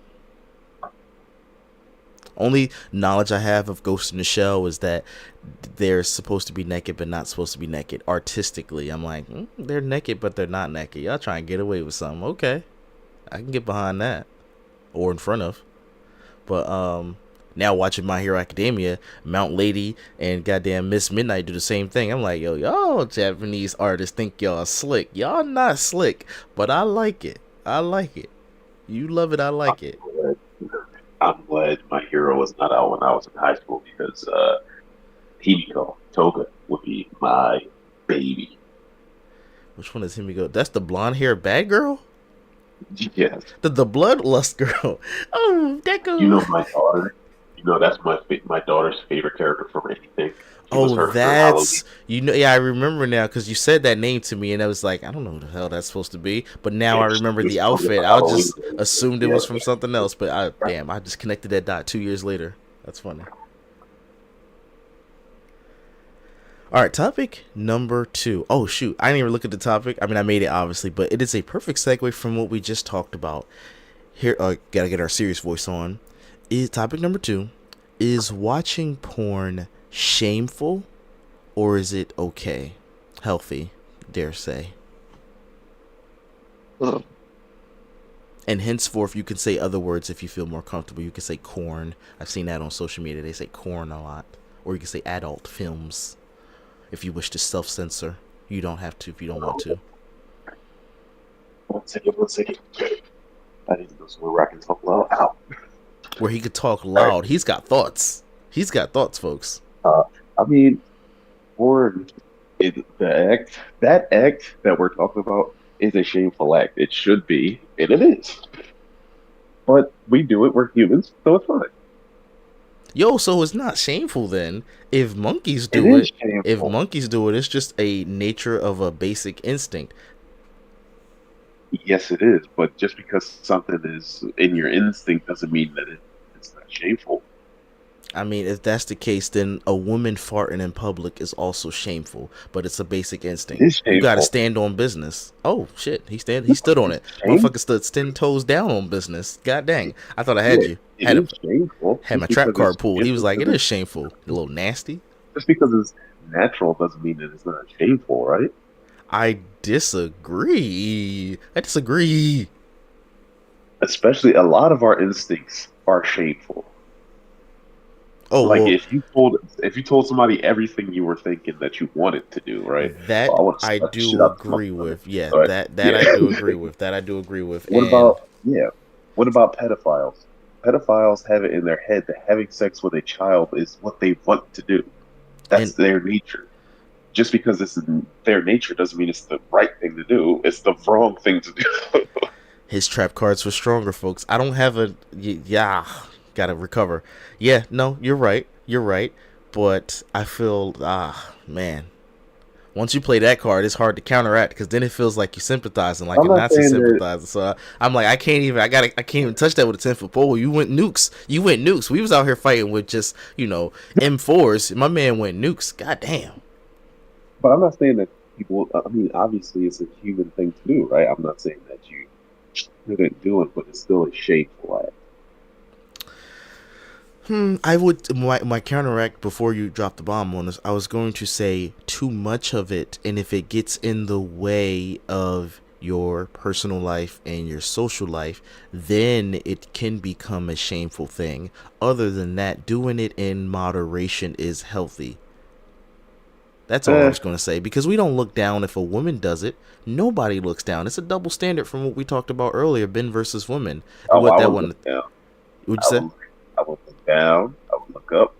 Only knowledge I have of Ghost in the Shell is that they're supposed to be naked but not supposed to be naked artistically. I'm like, they're naked but they're not naked. Y'all trying to get away with something. Okay. I can get behind that. Or in front of. But now watching My Hero Academia, Mount Lady and goddamn Miss Midnight do the same thing. I'm like, yo, y'all Japanese artists think y'all slick. Y'all not slick, but I like it. I like it. You love it, I like it. I'm glad my hero was not out when I was in high school because Himiko Toga would be my baby. Which one is Himiko? That's the blonde hair bad girl? Yes, The bloodlust girl. Oh, that you girl. know my daughter. You know that's my daughter's favorite character from anything. It was Oh, her Halloween. that's yeah. I remember now because you said that name to me, and I was like, I don't know who the hell that's supposed to be. But now Yeah, I she remember was the from outfit. I Halloween. just assumed it Yeah, was from something else. But I just connected that dot 2 years later. That's funny. All right, topic number 2. Oh shoot, I didn't even look at the topic. I mean, I made it obviously, but it is a perfect segue from what we just talked about. Here, gotta get our serious voice on. Is topic number 2: is watching porn shameful or is it okay, healthy, dare say? Ugh. And henceforth, you can say other words if you feel more comfortable. You can say corn. I've seen that on social media. They say corn a lot, or you can say adult films if you wish to self-censor. You don't have to if you don't want to. 1 second, 1 second. I need to go somewhere where I can talk loud. Ow. Where he could talk All right. loud. He's got thoughts. He's got thoughts, folks. Uh, I mean, porn is that act that we're talking about is a shameful act. It should be, and it is. But we do it. We're humans, so it's fine. Yo, so it's not shameful then. If monkeys It do is it, shameful. it's just a nature of a basic instinct. Yes, it is. But just because something is in your instinct doesn't mean that it's not shameful. I mean, if that's the case, then a woman farting in public is also shameful, but it's a basic It instinct. is You gotta shameful. stand on business. Oh shit, he No, stood on it. it's shame. Motherfucker stood 10 toes down on business. God dang, I thought I had Yeah, you. it is shameful. Had my trap card pulled. He was like, it is shameful. A little nasty. Just because it's natural doesn't mean that it's not shameful, right? I disagree. I disagree. Especially a lot of our instincts are shameful. Oh Like well, if you told somebody everything you were thinking that you wanted to do, right? that Well, I want to I slap the shit do out of agree somebody. with. Yeah, But that yeah. I do agree with. That I do agree with. What And about yeah? What about pedophiles? Pedophiles have it in their head that having sex with a child is what they want to do. That's and their nature. Just because it's in their nature doesn't mean it's the right thing to do. It's the wrong thing to do. his trap cards were stronger, folks. I don't have yeah. Gotta recover. Yeah, no, you're right. You're right. But I feel man, Once you play that card, it's hard to counteract because then it feels like you're sympathizing, like I'm a not Nazi saying that. sympathizer. So I'm like, I can't even touch that with a 10-foot pole. You went nukes. You went nukes. We was out here fighting with just M4s. My man went nukes. God damn. But I'm not saying that people. I mean, obviously, it's a human thing to do, right? I'm not saying that you shouldn't do it, but it's still a shameful act. I would my counteract before you drop the bomb on us. I was going to say too much of it, and if it gets in the way of your personal life and your social life, then it can become a shameful thing. Other than that, doing it in moderation is healthy. That's all I Eh, was going to say because we don't look down if a woman does it. Nobody looks down. It's a double standard from what we talked about earlier, men versus women. oh, What I that would one? look down. Would you I say? would. I would look down. I would look up.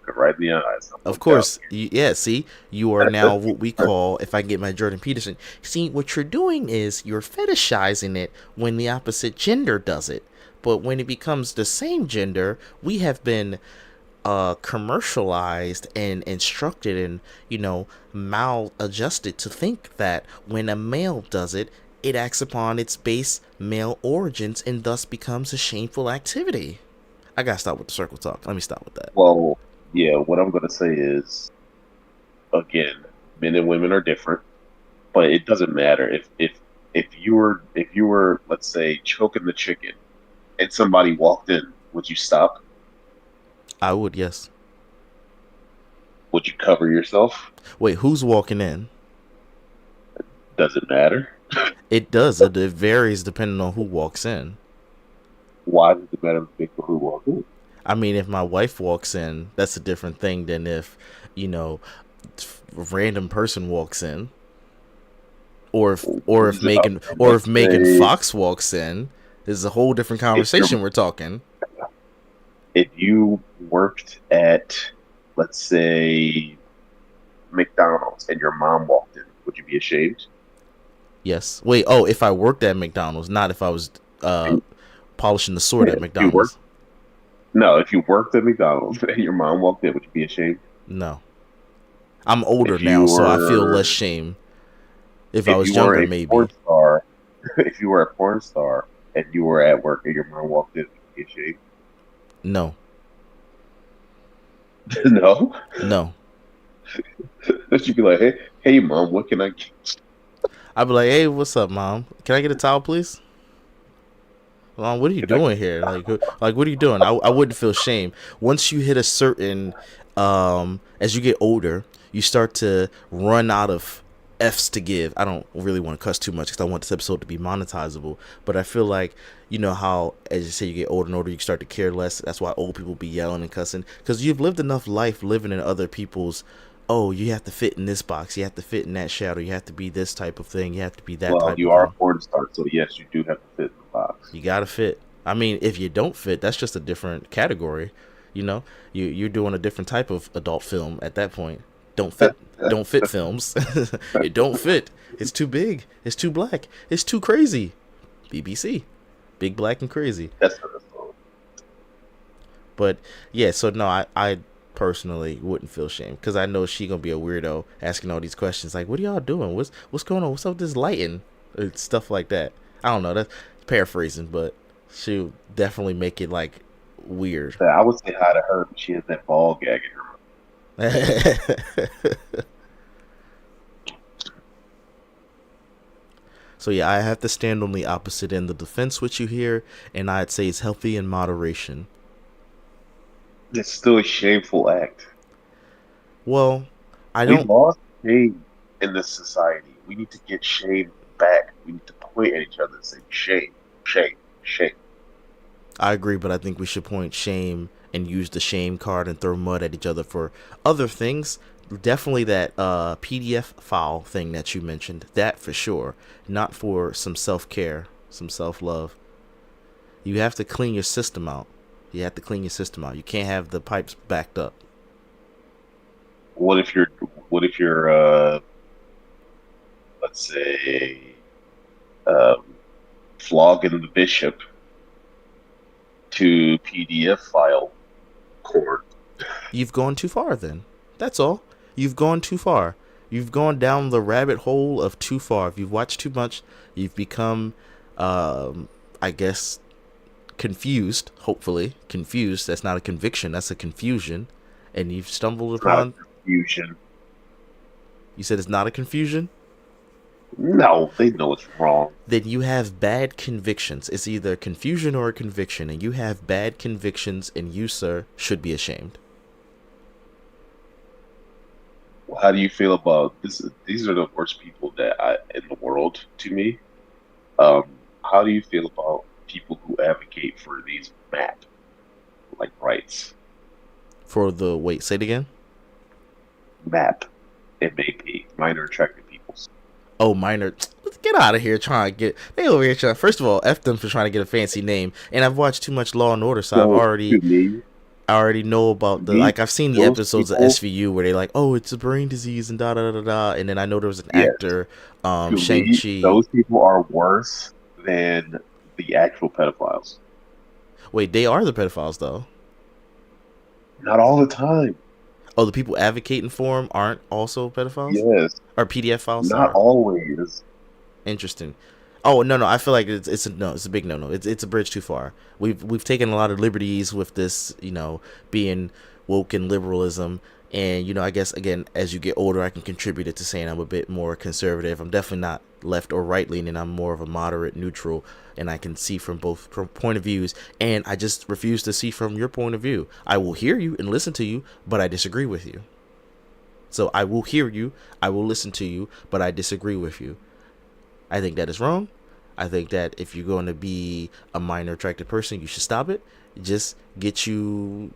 Look right in the eyes. I would Of look down. course, yeah. See, you are now what we call, if I get my Jordan Peterson. See, what you're doing is you're fetishizing it when the opposite gender does it, but when it becomes the same gender, we have been commercialized and instructed and maladjusted to think that when a male does it, it acts upon its base male origins and thus becomes a shameful activity. I gotta stop with the circle talk. Let me stop with that. Well, yeah. What I'm gonna say is, again, men and women are different, but it doesn't matter if you were, let's say, choking the chicken and somebody walked in, would you stop? I would, yes. Would you cover yourself? Wait, who's walking in? Does it matter? It does. It varies depending on who walks in. Why does it matter for who walked in? I mean, if my wife walks in, that's a different thing than if, you know, a random person walks in, or if or if Megan And or if let's Megan say Fox walks in. This is a whole different if you're conversation we're talking. if you worked at, let's say, McDonald's and your mom walked in, would you be ashamed? Yes. Wait. Oh, if I worked at McDonald's, not if I was And, polishing the sword yeah, at if you work McDonald's. no, if you worked at McDonald's and your mom walked in, would you be ashamed? No. I'm older If you now, so I feel less were shame. If I if was you were younger, a porn maybe. star, if you were a porn star and you were at work and your mom walked in, would you be ashamed? No. No. No. She'd be like, hey, mom, what can I get? I'd be like, hey, what's up, mom? Can I get a towel, please? Mom, what are you Can I doing here? Like, what are you doing? I wouldn't feel shame. Once you hit a certain, as you get older, you start to run out of F's to give. I don't really want to cuss too much because I want this episode to be monetizable. But I feel like, you know how, as you say, you get older and older, you start to care less. That's why old people be yelling and cussing. Because you've lived enough life living in other people's, oh, you have to fit in this box. You have to fit in that shadow. You have to be this type of thing. You have to be that Well, type you of are a thing. porn star, so yes, you do have to fit in the box. You gotta fit. I mean, if you don't fit, that's just a different category. You know, you're doing a different type of adult film at that point. Don't fit, don't fit films. It don't fit. It's too big. It's too black. It's too crazy. BBC, big black and crazy. That's the But yeah, so no, I personally wouldn't feel shame because I know she gonna be a weirdo asking all these questions like, "What are y'all doing? What's going on? What's up with this lighting?" Stuff like that. I don't know. That's paraphrasing, but she'll definitely make it like weird. I would say hi to her, but she has that ball gag in her mouth. So yeah, I have to stand on the opposite end of the fence with you here, and I'd say it's healthy in moderation. It's still a shameful act. Well, I We don't. lost shame in this society. We need to get shame back. We need to point at each other and say, shame, shame, shame. I agree, but I think we should point shame and use the shame card and throw mud at each other for other things. Definitely that PDF file thing that you mentioned. That for sure. Not for some self-care, some self-love. You have to clean your system out. You have to clean your system out. You can't have the pipes backed up. What if you're, let's say, um, flogging the bishop to PDF file court? You've gone too far then. That's all. You've gone too far. You've gone down the rabbit hole of too far. If you've watched too much, you've become, I guess, confused. Hopefully, confused. That's not a conviction. That's a confusion, and you've stumbled It's not a upon. confusion. You said it's not a confusion. No, they know it's wrong. Then you have bad convictions. It's either confusion or a conviction, and you have bad convictions, and you, sir, should be ashamed. How do you feel about this? These are the worst people in the world to me. Um, how do you feel about people who advocate for these rights? For the wait, say it again. MAP, MAP, minor attracted peoples. Oh, minor. Let's get out of here trying to get. They over here trying. First of all, F them for trying to get a fancy name. And I've watched too much Law and Order, so So to me, I already know about the. these Like, I've seen the those episodes of people, SVU where they like, oh, it's a brain disease and da da da da. And then I know there was an yes, actor, to me, Shang-Chi. those people are worse than the actual pedophiles. Wait, they are the pedophiles, though. Not all the time. Oh, the people advocating for them aren't also pedophiles? Yes, Or PDF files? not Sorry. always. Interesting. Oh no, I feel like it's a no. It's a big no. It's a bridge too far. We've taken a lot of liberties with this, being woke and liberalism. And I guess again, as you get older, I can contribute it to saying I'm a bit more conservative. I'm definitely not left or right leaning. I'm more of a moderate, neutral, and I can see from both point of views. And I just refuse to see from your point of view. I will hear you and listen to you, but I disagree with you. So I will hear you, I will listen to you, but I disagree with you. I think that is wrong. I think that if you're going to be a minor attracted person, you should stop it. Just get you,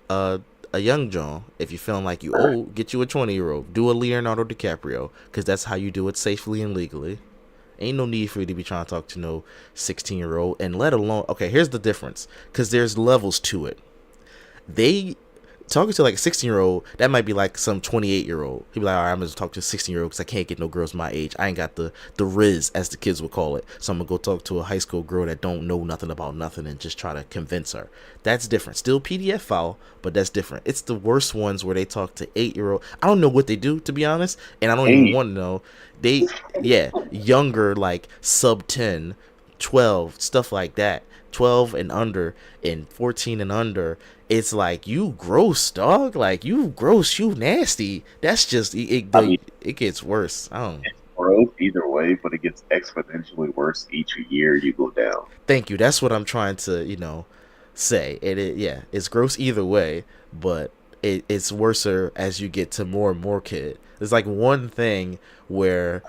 a young John. If you're feeling like you old, get you a 20-year-old. Do a Leonardo DiCaprio, because that's how you do it safely and legally. Ain't no need for you to be trying to talk to no 16-year-old, and let alone. Okay, here's the difference, because there's levels to it. They talking to like a 16-year-old, that might be like some 28-year-old. He'd be like, all right, I'm gonna talk to a 16-year-old because I can't get no girls my age. I ain't got the riz, as the kids would call it. So I'm gonna go talk to a high school girl that don't know nothing about nothing and just try to convince her. That's different. Still PDF file, but that's different. It's the worst ones where they talk to 8-year-old. I don't know what they do, to be honest, and I don't even Hey, want to know. Younger, like sub 10, 12, stuff like that. 12 and under and 14 and under, it's like, you gross, dog. Like, you gross, you nasty. That's just I mean, it gets worse. I don't. it's growth either way, but it gets exponentially worse each year you go down. Thank you. That's what I'm trying to say. It's gross either way, but it's worser as you get to more and more kid. There's like one thing where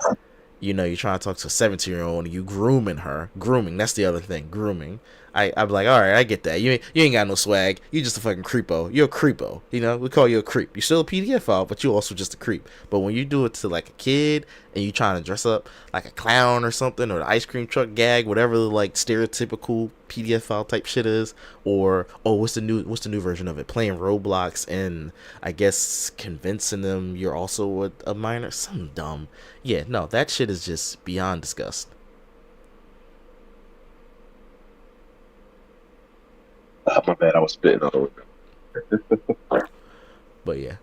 you're trying to talk to a 17-year-old and you grooming her. Grooming, that's the other thing. Grooming. I'm like, all right, I get that. You ain't got no swag. You just a fucking creepo. You're a creepo. We call you a creep. You're still a PDF file, but you also just a creep. But when you do it to like a kid and you trying to dress up like a clown or something, or the ice cream truck gag, whatever the like stereotypical PDF file type shit is, or what's the new version of it? Playing Roblox and I guess convincing them you're also a minor. Something dumb. Yeah, no, that shit is just beyond disgust. My bad, I was spitting all over. But yeah.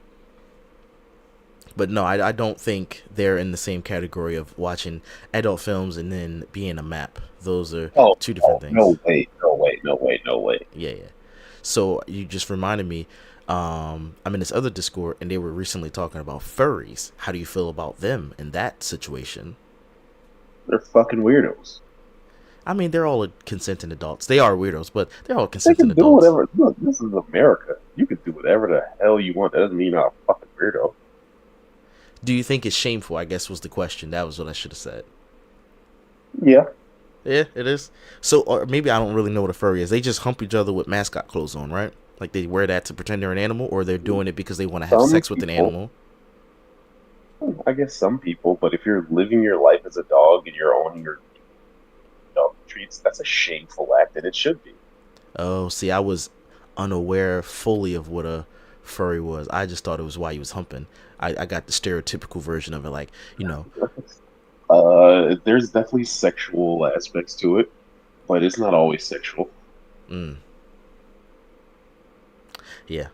But no, I don't think they're in the same category of watching adult films and then being a map. Those are Oh, two different oh, things. no way, no way, no way, no way. Yeah. So you just reminded me, I'm in this other Discord and they were recently talking about furries. How do you feel about them in that situation? They're fucking weirdos. I mean, they're all consenting adults. They are weirdos, but they're all They consenting can do adults. whatever. Look, this is America. You can do whatever the hell you want. That doesn't mean you're not a fucking weirdo. Do you think it's shameful? I guess was the question. That was what I should have said. Yeah. Yeah, it is. So, or maybe I don't really know what a furry is. They just hump each other with mascot clothes on, right? Like they wear that to pretend they're an animal, or they're doing it because they want to have Some sex with an people, animal. I guess some people, but if you're living your life as a dog and you're owning your dog treats, that's a shameful act, and it should be. Oh, see, I was unaware fully of what a furry was. I just thought it was why he was humping. I got the stereotypical version of it, like, There's definitely sexual aspects to it, but it's not always sexual. mm, yeah.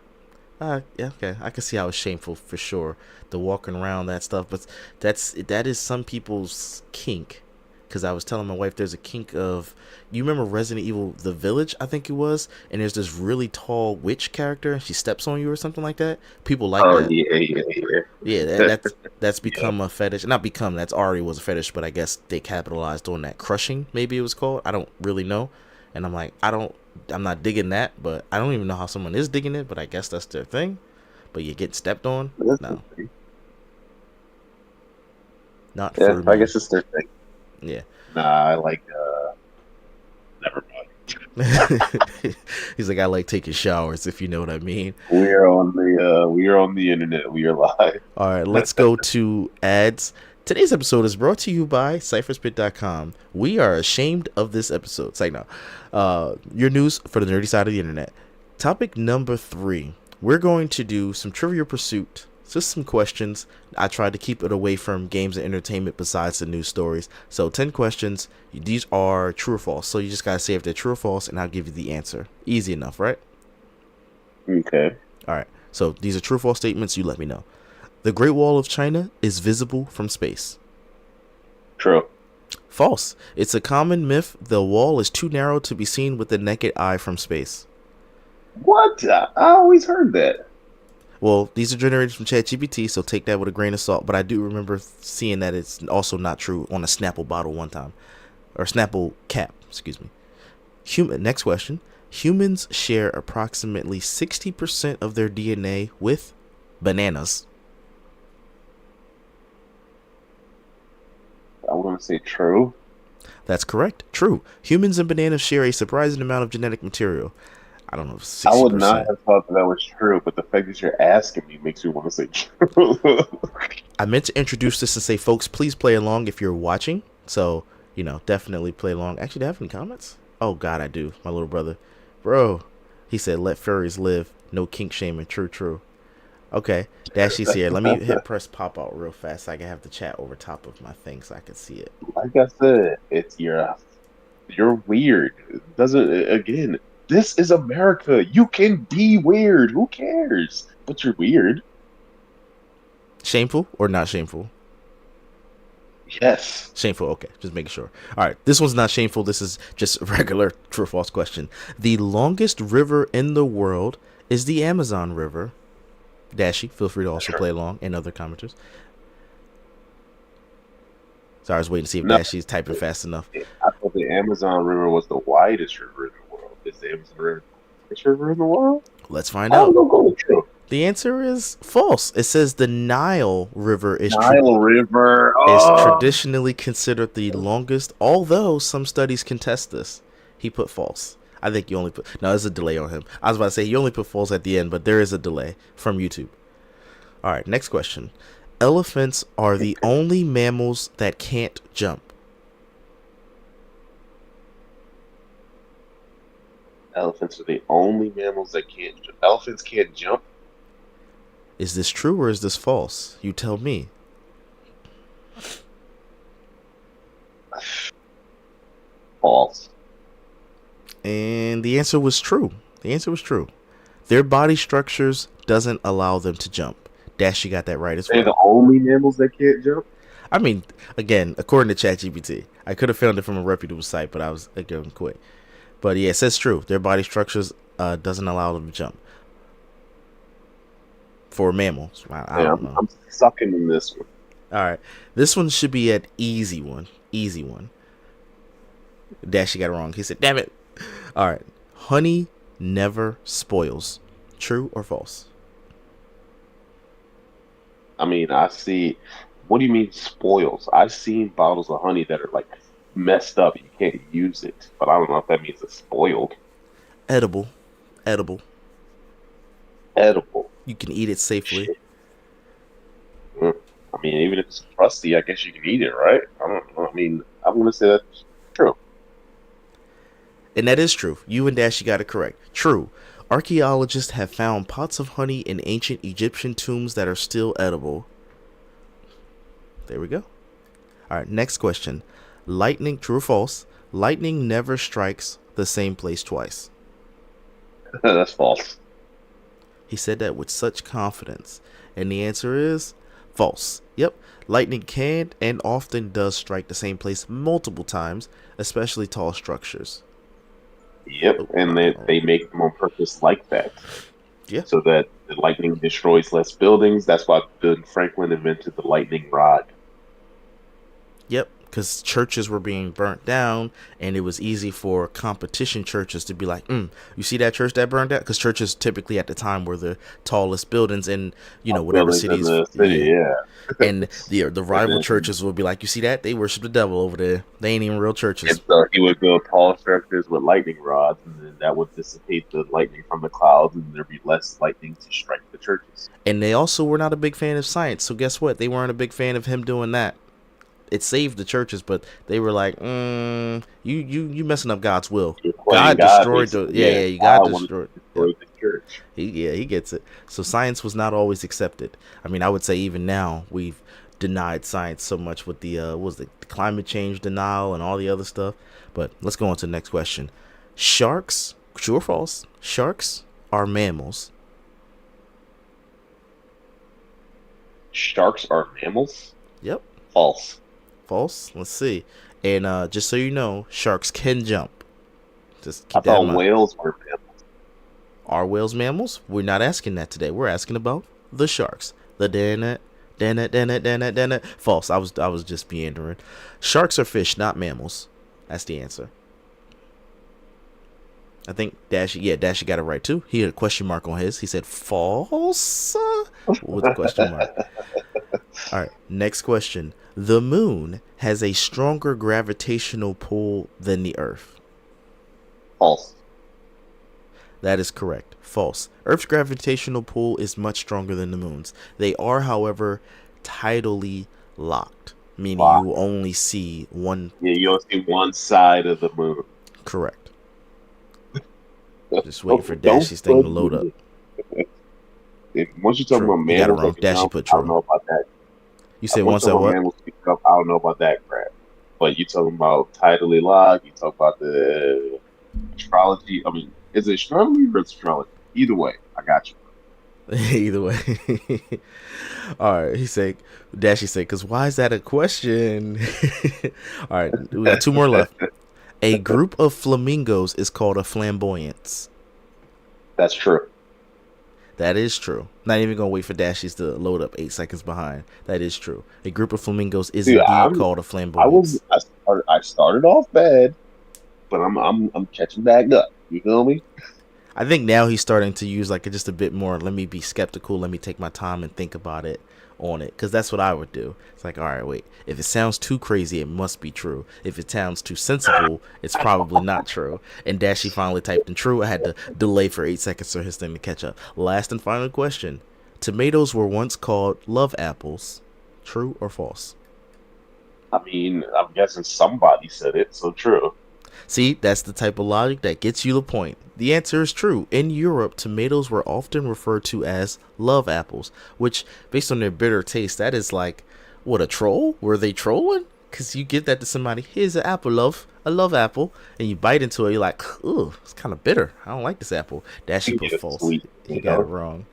Yeah, okay. I can see how it's shameful for sure. The walking around that stuff, but that is some people's kink. Because I was telling my wife, there's a kink of, you remember Resident Evil The Village, I think it was, and there's this really tall witch character, and she steps on you or something like that. People like Oh that. yeah, yeah, Yeah, yeah. that's Yeah. become a fetish. Not become. That's already was a fetish, but I guess they capitalized on that. Crushing, maybe it was called. I don't really know. And I'm like, I'm not digging that, but I don't even know how someone is digging it. But I guess that's their thing. But you get stepped on? That's the No, thing. not Yeah, for I me. guess it's their thing. Yeah. Nah, I like. Never mind. He's like, I like taking showers, if you know what I mean. We are on the internet. We are live. All right, let's go to ads. Today's episode is brought to you by cypherspit.com. We are ashamed of this episode. It's like, no. Your news for the nerdy side of the internet. Topic number 3. We're going to do some Trivia Pursuit. Just some questions. I tried to keep it away from games and entertainment besides the news stories. So 10 questions. These are true or false. So you just got to say if they're true or false, and I'll give you the answer. Easy enough, right? Okay. All right. So these are true or false statements. You let me know. The Great Wall of China is visible from space. True. False. It's a common myth. The wall is too narrow to be seen with the naked eye from space. What? I always heard that. Well, these are generated from ChatGPT, so take that with a grain of salt. But I do remember seeing that it's also not true on a Snapple bottle one time. Or Snapple cap, excuse me. Next question. Humans share approximately 60% of their DNA with bananas. I want to say true. That's correct. True. Humans and bananas share a surprising amount of genetic material. I don't know, I would not 60%. have thought that was true, but the fact that you're asking me makes me want to say true. I meant to introduce this and say, folks, please play along if you're watching. So, definitely play along. Actually, do I have any comments? Oh, God, I do. My little brother. Bro, he said, let furries live. No kink shaming. True, true. Okay, Dashy's here. Let me hit press pop out real fast so I can have the chat over top of my thing so I can see it. Like I said, you're weird. It doesn't again? This is America. You can be weird. Who cares? But you're weird. Shameful or not shameful? Yes. Shameful, okay. Just making sure. All right, this one's not shameful. This is just a regular true or false question. The longest river in the world is the Amazon River. Dashy, feel free to also play along, and other commenters. So I was waiting to see if No, Dashy's typing fast enough. I thought the Amazon River was the widest river in the world. Is the Amazon River the widest river in the world? Let's find I'm out. gonna go with true. The answer is false. It says the Nile River Nile River. is Oh, traditionally considered the longest, although some studies contest this. He put false. I think you only put... No, there's a delay on him. I was about to say you only put false at the end, but there is a delay from YouTube. All right, next question. Elephants are the only mammals that can't jump. elephants are the only mammals that can't jump. Elephants can't jump. Is this true or is this false? You tell me. False. And the answer was true. The answer was true. Their body structures doesn't allow them to jump. Dashy got that right as They're well. the only mammals that can't jump. I mean, again, according to ChatGPT, I could have found it from a reputable site, but I was going quick. But yeah, it says true. Their body structures doesn't allow them to jump. For mammals, I Yeah, don't know. I'm sucking in this one. All right, this one should be an easy one. Easy one. Dashy got it wrong. He said, "Damn it!" All right, honey never spoils. True or false? I mean, I see. What do you mean spoils? I've seen bottles of honey that are like messed up. You can't use it, but I don't know if that means it's spoiled. Edible, edible. Edible. You can eat it safely. Shit. Mm. I mean, even if it's crusty, I guess you can eat it, right? I don't know. I mean, I'm gonna say that's true. And that is true. You and Dashy got it correct. True. Archaeologists have found pots of honey in ancient Egyptian tombs that are still edible. There we go. All right, next question. Lightning, true or false? Lightning never strikes the same place twice. That's false. He said that with such confidence. And the answer is false. Yep, lightning can and often does strike the same place multiple times, especially tall structures. Yep, Oh, and they make them on purpose like that, yeah. so that the lightning destroys less buildings. That's why Ben Franklin invented the lightning rod. Yep, because churches were being burnt down, and it was easy for competition churches to be like, you see that church that burned down? Because churches typically at the time were the tallest buildings in, whatever Buildings in cities. the city, Yeah. yeah. And the And rival then churches would be like, you see that? They worship the devil over there. They ain't even real and churches. so he would build tall structures with lightning rods, and then that would dissipate the lightning from the clouds, and there'd be less lightning to strike the churches. And they also were not a big fan of science. So guess what? They weren't a big fan of him doing that. It saved the churches, but they were like, you messing up God's will. You're playing God God, destroyed the basically. Yeah, you God God wanted destroyed. to Yep. destroy the church. He gets it. So science was not always accepted. I mean, I would say even now we've denied science so much with the what was the climate change denial and all the other stuff. But let's go on to the next question. Sharks, true or false? Sharks are mammals. Sharks are mammals? Yep. False. False. Let's see. And just so you know, sharks can jump. Just I keep that in thought mind. whales were mammals. Are whales mammals? We're not asking that today. We're asking about the sharks. The Dana. False. I was just meandering. Sharks are fish, not mammals. That's the answer. I think Dashy got it right too. He had a question mark on his. He said false with a question mark. All right, next question. The moon has a stronger gravitational pull than the Earth. False. That is correct. False. Earth's gravitational pull is much stronger than the moon's. They are, however, tidally locked, meaning Wow. you only see one. Yeah, you only see one side of the moon. Correct. Just waiting for Dashy's thing to load up. Once you're talking True. about You got it mammals, wrong. that can Dashy jump, put I don't true. know about that. You said Once once that what? mammals speak up, I don't know about that crap. But you talking about tidally locked, you talk about the astrology. I mean, is it astronomy or astrology? Either way, I got you. Either way. All right. Dashy said, because why is that a question? All right. We got two more left. A group of flamingos is called a flamboyance. That's true. That is true. Not even going to wait for Dashies to load up 8 seconds behind. That is true. A group of flamingos is indeed called a flamboyance. I started off bad, but I'm catching back up. You feel me? I think now he's starting to use like just a bit more. Let me be skeptical. Let me take my time and think about it on it, because that's what I would do. It's like, all right, wait. If it sounds too crazy, it must be true. If it sounds too sensible, it's probably not true. And Dashy finally typed in true. I had to delay for 8 seconds for his thing to catch up. Last and final question: tomatoes were once called love apples. True or false? I mean, I'm guessing somebody said it, so true. See, that's the type of logic that gets you the point. The answer is true. In Europe, tomatoes were often referred to as love apples, which, based on their bitter taste, that is like, what, a troll? Were they trolling? Because you give that to somebody, here's an apple, love, a love apple, and you bite into it, you're like, ooh, it's kind of bitter. I don't like this apple. Dashy You put get it false. sweet, He got it wrong.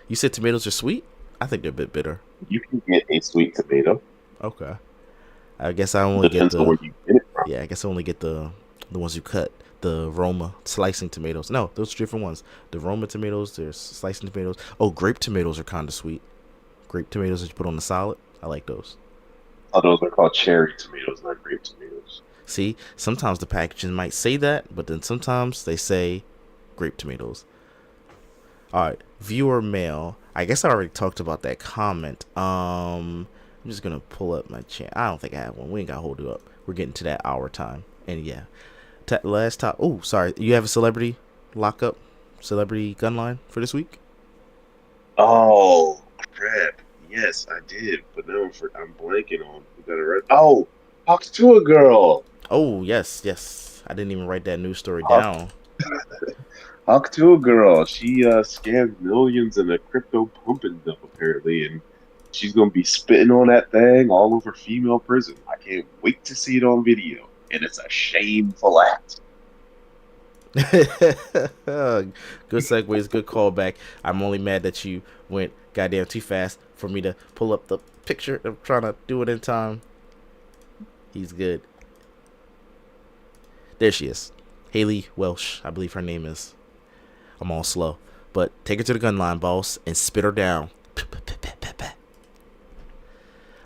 You said tomatoes are sweet? I think they're a bit bitter. You can get a sweet tomato. Okay. I guess I only get Depends on where you get it from. yeah, I guess I only get the ones you cut. The Roma slicing tomatoes. No, those are different ones. The Roma tomatoes, there's slicing tomatoes. Oh, grape tomatoes are kind of sweet. Grape tomatoes that you put on the salad. I like those. Oh, those are called cherry tomatoes, not grape tomatoes. See, sometimes the packaging might say that, but then sometimes they say grape tomatoes. All right, viewer mail. I guess I already talked about that comment. I'm just gonna pull up my channel. I don't think I have one. We ain't got to hold it up. We're getting to that hour time, and yeah. Last top. Oh, sorry. You have a celebrity lockup, celebrity gun line for this week? Oh, crap. Yes, I did. But now I'm blanking on who got it right. Oh, talks to a girl. Oh, yes. I didn't even write that news story Talk, down. talk to a girl. She scammed millions in a crypto pumping dump, apparently, and she's going to be spitting on that thing all over female prison. I can't wait to see it on video. And it's a shameful act. Good segues, good callback. I'm only mad that you went goddamn too fast for me to pull up the picture. I'm trying to do it in time. He's good. There she is. Haley Welsh, I believe her name is. I'm all slow. But take her to the gun line, boss, and spit her down.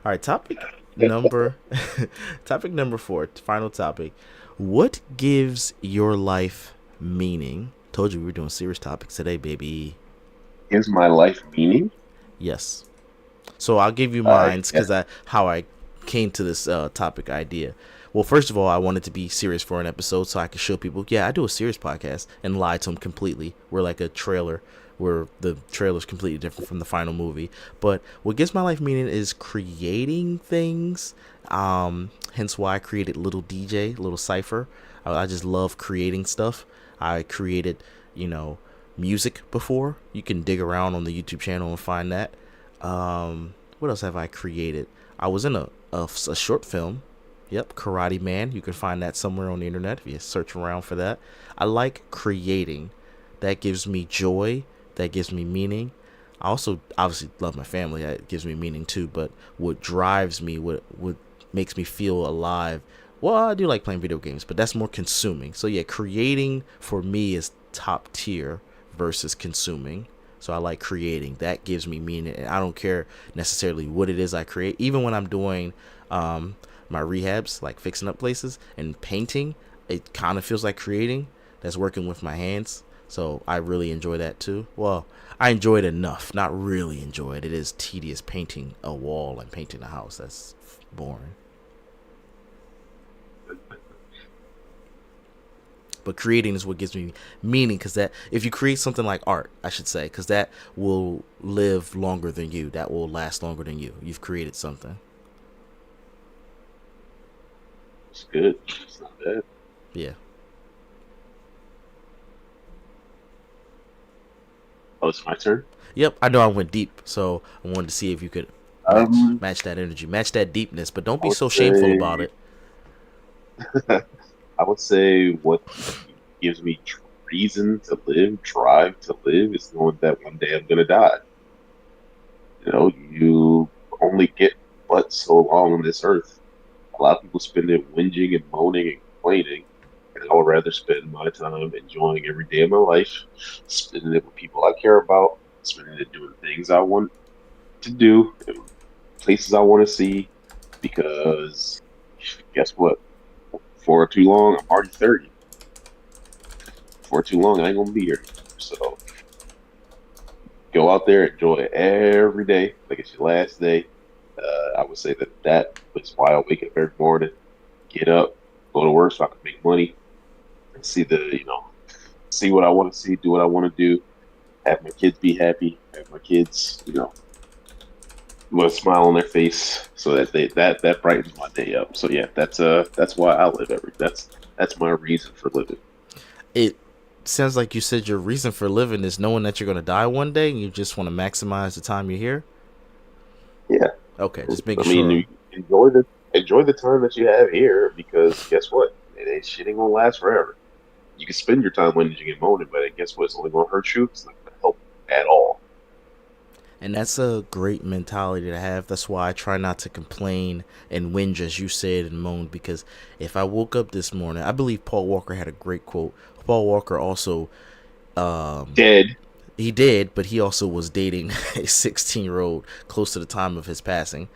All right, topic number 4, final topic. What gives your life meaning? Told you we were doing serious topics today, baby. Gives my life meaning? Yes. So I'll give you mine because how I came to this topic idea. Well, first of all, I wanted to be serious for an episode so I could show people, yeah, I do a serious podcast, and lie to them completely. We're like a trailer where the trailer's completely different from the final movie. But what gives my life meaning is creating things. Hence why I created Little DJ, Little Cypher. I just love creating stuff. I created, music before. You can dig around on the YouTube channel and find that. What else have I created? I was in a short film. Yep, Karate Man. You can find that somewhere on the internet if you search around for that. I like creating. That gives me joy. That gives me meaning. I also obviously love my family. That gives me meaning too. But what drives me, what makes me feel alive, well, I do like playing video games, but that's more consuming. So yeah, creating for me is top tier versus consuming. So I like creating. That gives me meaning. And I don't care necessarily what it is I create. Even when I'm doing my rehabs, like fixing up places and painting, it kind of feels like creating. That's working with my hands. So I really enjoy that too. Well, I enjoy it enough. Not really enjoy it. It is tedious painting a wall and painting a house. That's boring. But creating is what gives me meaning, because that if you create something like art, I should say, because that will live longer than you. That will last longer than you. You've created something. It's good. It's not bad. Yeah. Oh, it's my turn? Yep. I know I went deep, so I wanted to see if you could match that energy, match that deepness, but don't be so shameful about it. I would say what gives me reason to live, drive to live, is knowing that one day I'm gonna die. You only get but so long on this earth. A lot of people spend it whinging and moaning and complaining, and I would rather spend my time enjoying every day of my life, spending it with people I care about, spending it doing things I want to do, places I want to see, because guess what? For too long, I'm already 30. For too long, I ain't gonna be here. So go out there, enjoy it every day, like it's your last day. I would say that is why I wake up every morning, get up, go to work so I can make money, and see what I want to see, do what I want to do, have my kids be happy, have my kids, with a smile on their face, so that that brightens my day up. So yeah, that's why I live that's my reason for living. It sounds like you said your reason for living is knowing that you're going to die one day, and you just want to maximize the time you're here. Yeah. Okay, just making sure. You enjoy the time that you have here, because guess what? Shit ain't gonna last forever. You can spend your time whinging and moaning, but guess what? It's only gonna hurt you. It's not gonna help at all. And that's a great mentality to have. That's why I try not to complain and whinge, as you said, and moan. Because if I woke up this morning, I believe Paul Walker had a great quote. Paul Walker also dead. He did, but he also was dating a 16-year-old close to the time of his passing,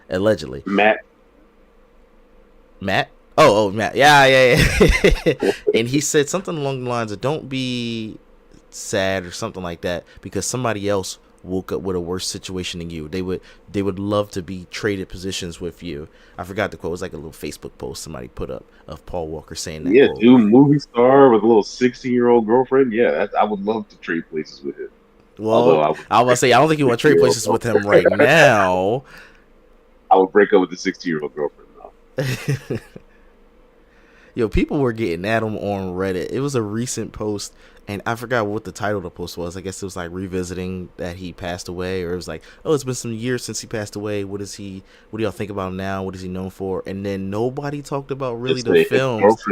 allegedly. Matt. Oh, Matt. Yeah. And he said something along the lines of, "Don't be sad," or something like that, because somebody else woke up with a worse situation than you. They would love to be traded positions with you. I forgot the quote. It was like a little Facebook post somebody put up of Paul Walker saying that. Yeah, quote. dude, movie star with a little 16-year-old girlfriend. Yeah, I would love to trade places with him. Well, I was gonna say, I don't think you want to trade places with him right now. I would break up with the 16-year-old girlfriend though. Yo, people were getting at him on Reddit. It was a recent post, and I forgot what the title of the post was. I guess it was like revisiting that he passed away, or it was like, oh, it's been some years since he passed away. What do y'all think about him now? What is he known for? And then nobody talked about really the films.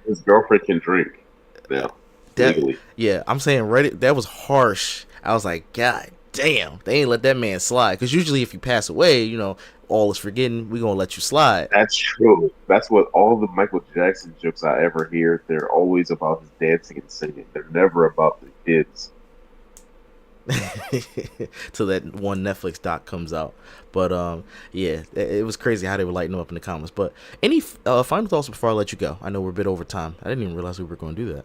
His girlfriend can drink now. legally. Yeah, I'm saying Reddit. That was harsh. I was like, God damn, they ain't let that man slide. Because usually, if you pass away, all is forgiven. We gonna let you slide. That's true. That's what all the Michael Jackson jokes I ever hear. They're always about his dancing and singing. They're never about the kids. Till that one Netflix doc comes out. But yeah, it was crazy how they were lighting up in the comments. But any final thoughts before I let you go? I know we're a bit over time. I didn't even realize we were going to do that.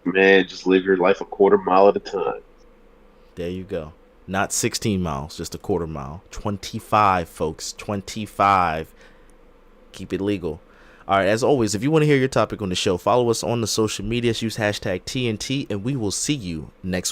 Man, just live your life a quarter mile at a time. There you go. Not 16 miles, just a quarter mile. 25, folks. 25. Keep it legal. All right, as always, if you want to hear your topic on the show, follow us on the social medias. Use hashtag TNT, and we will see you next week.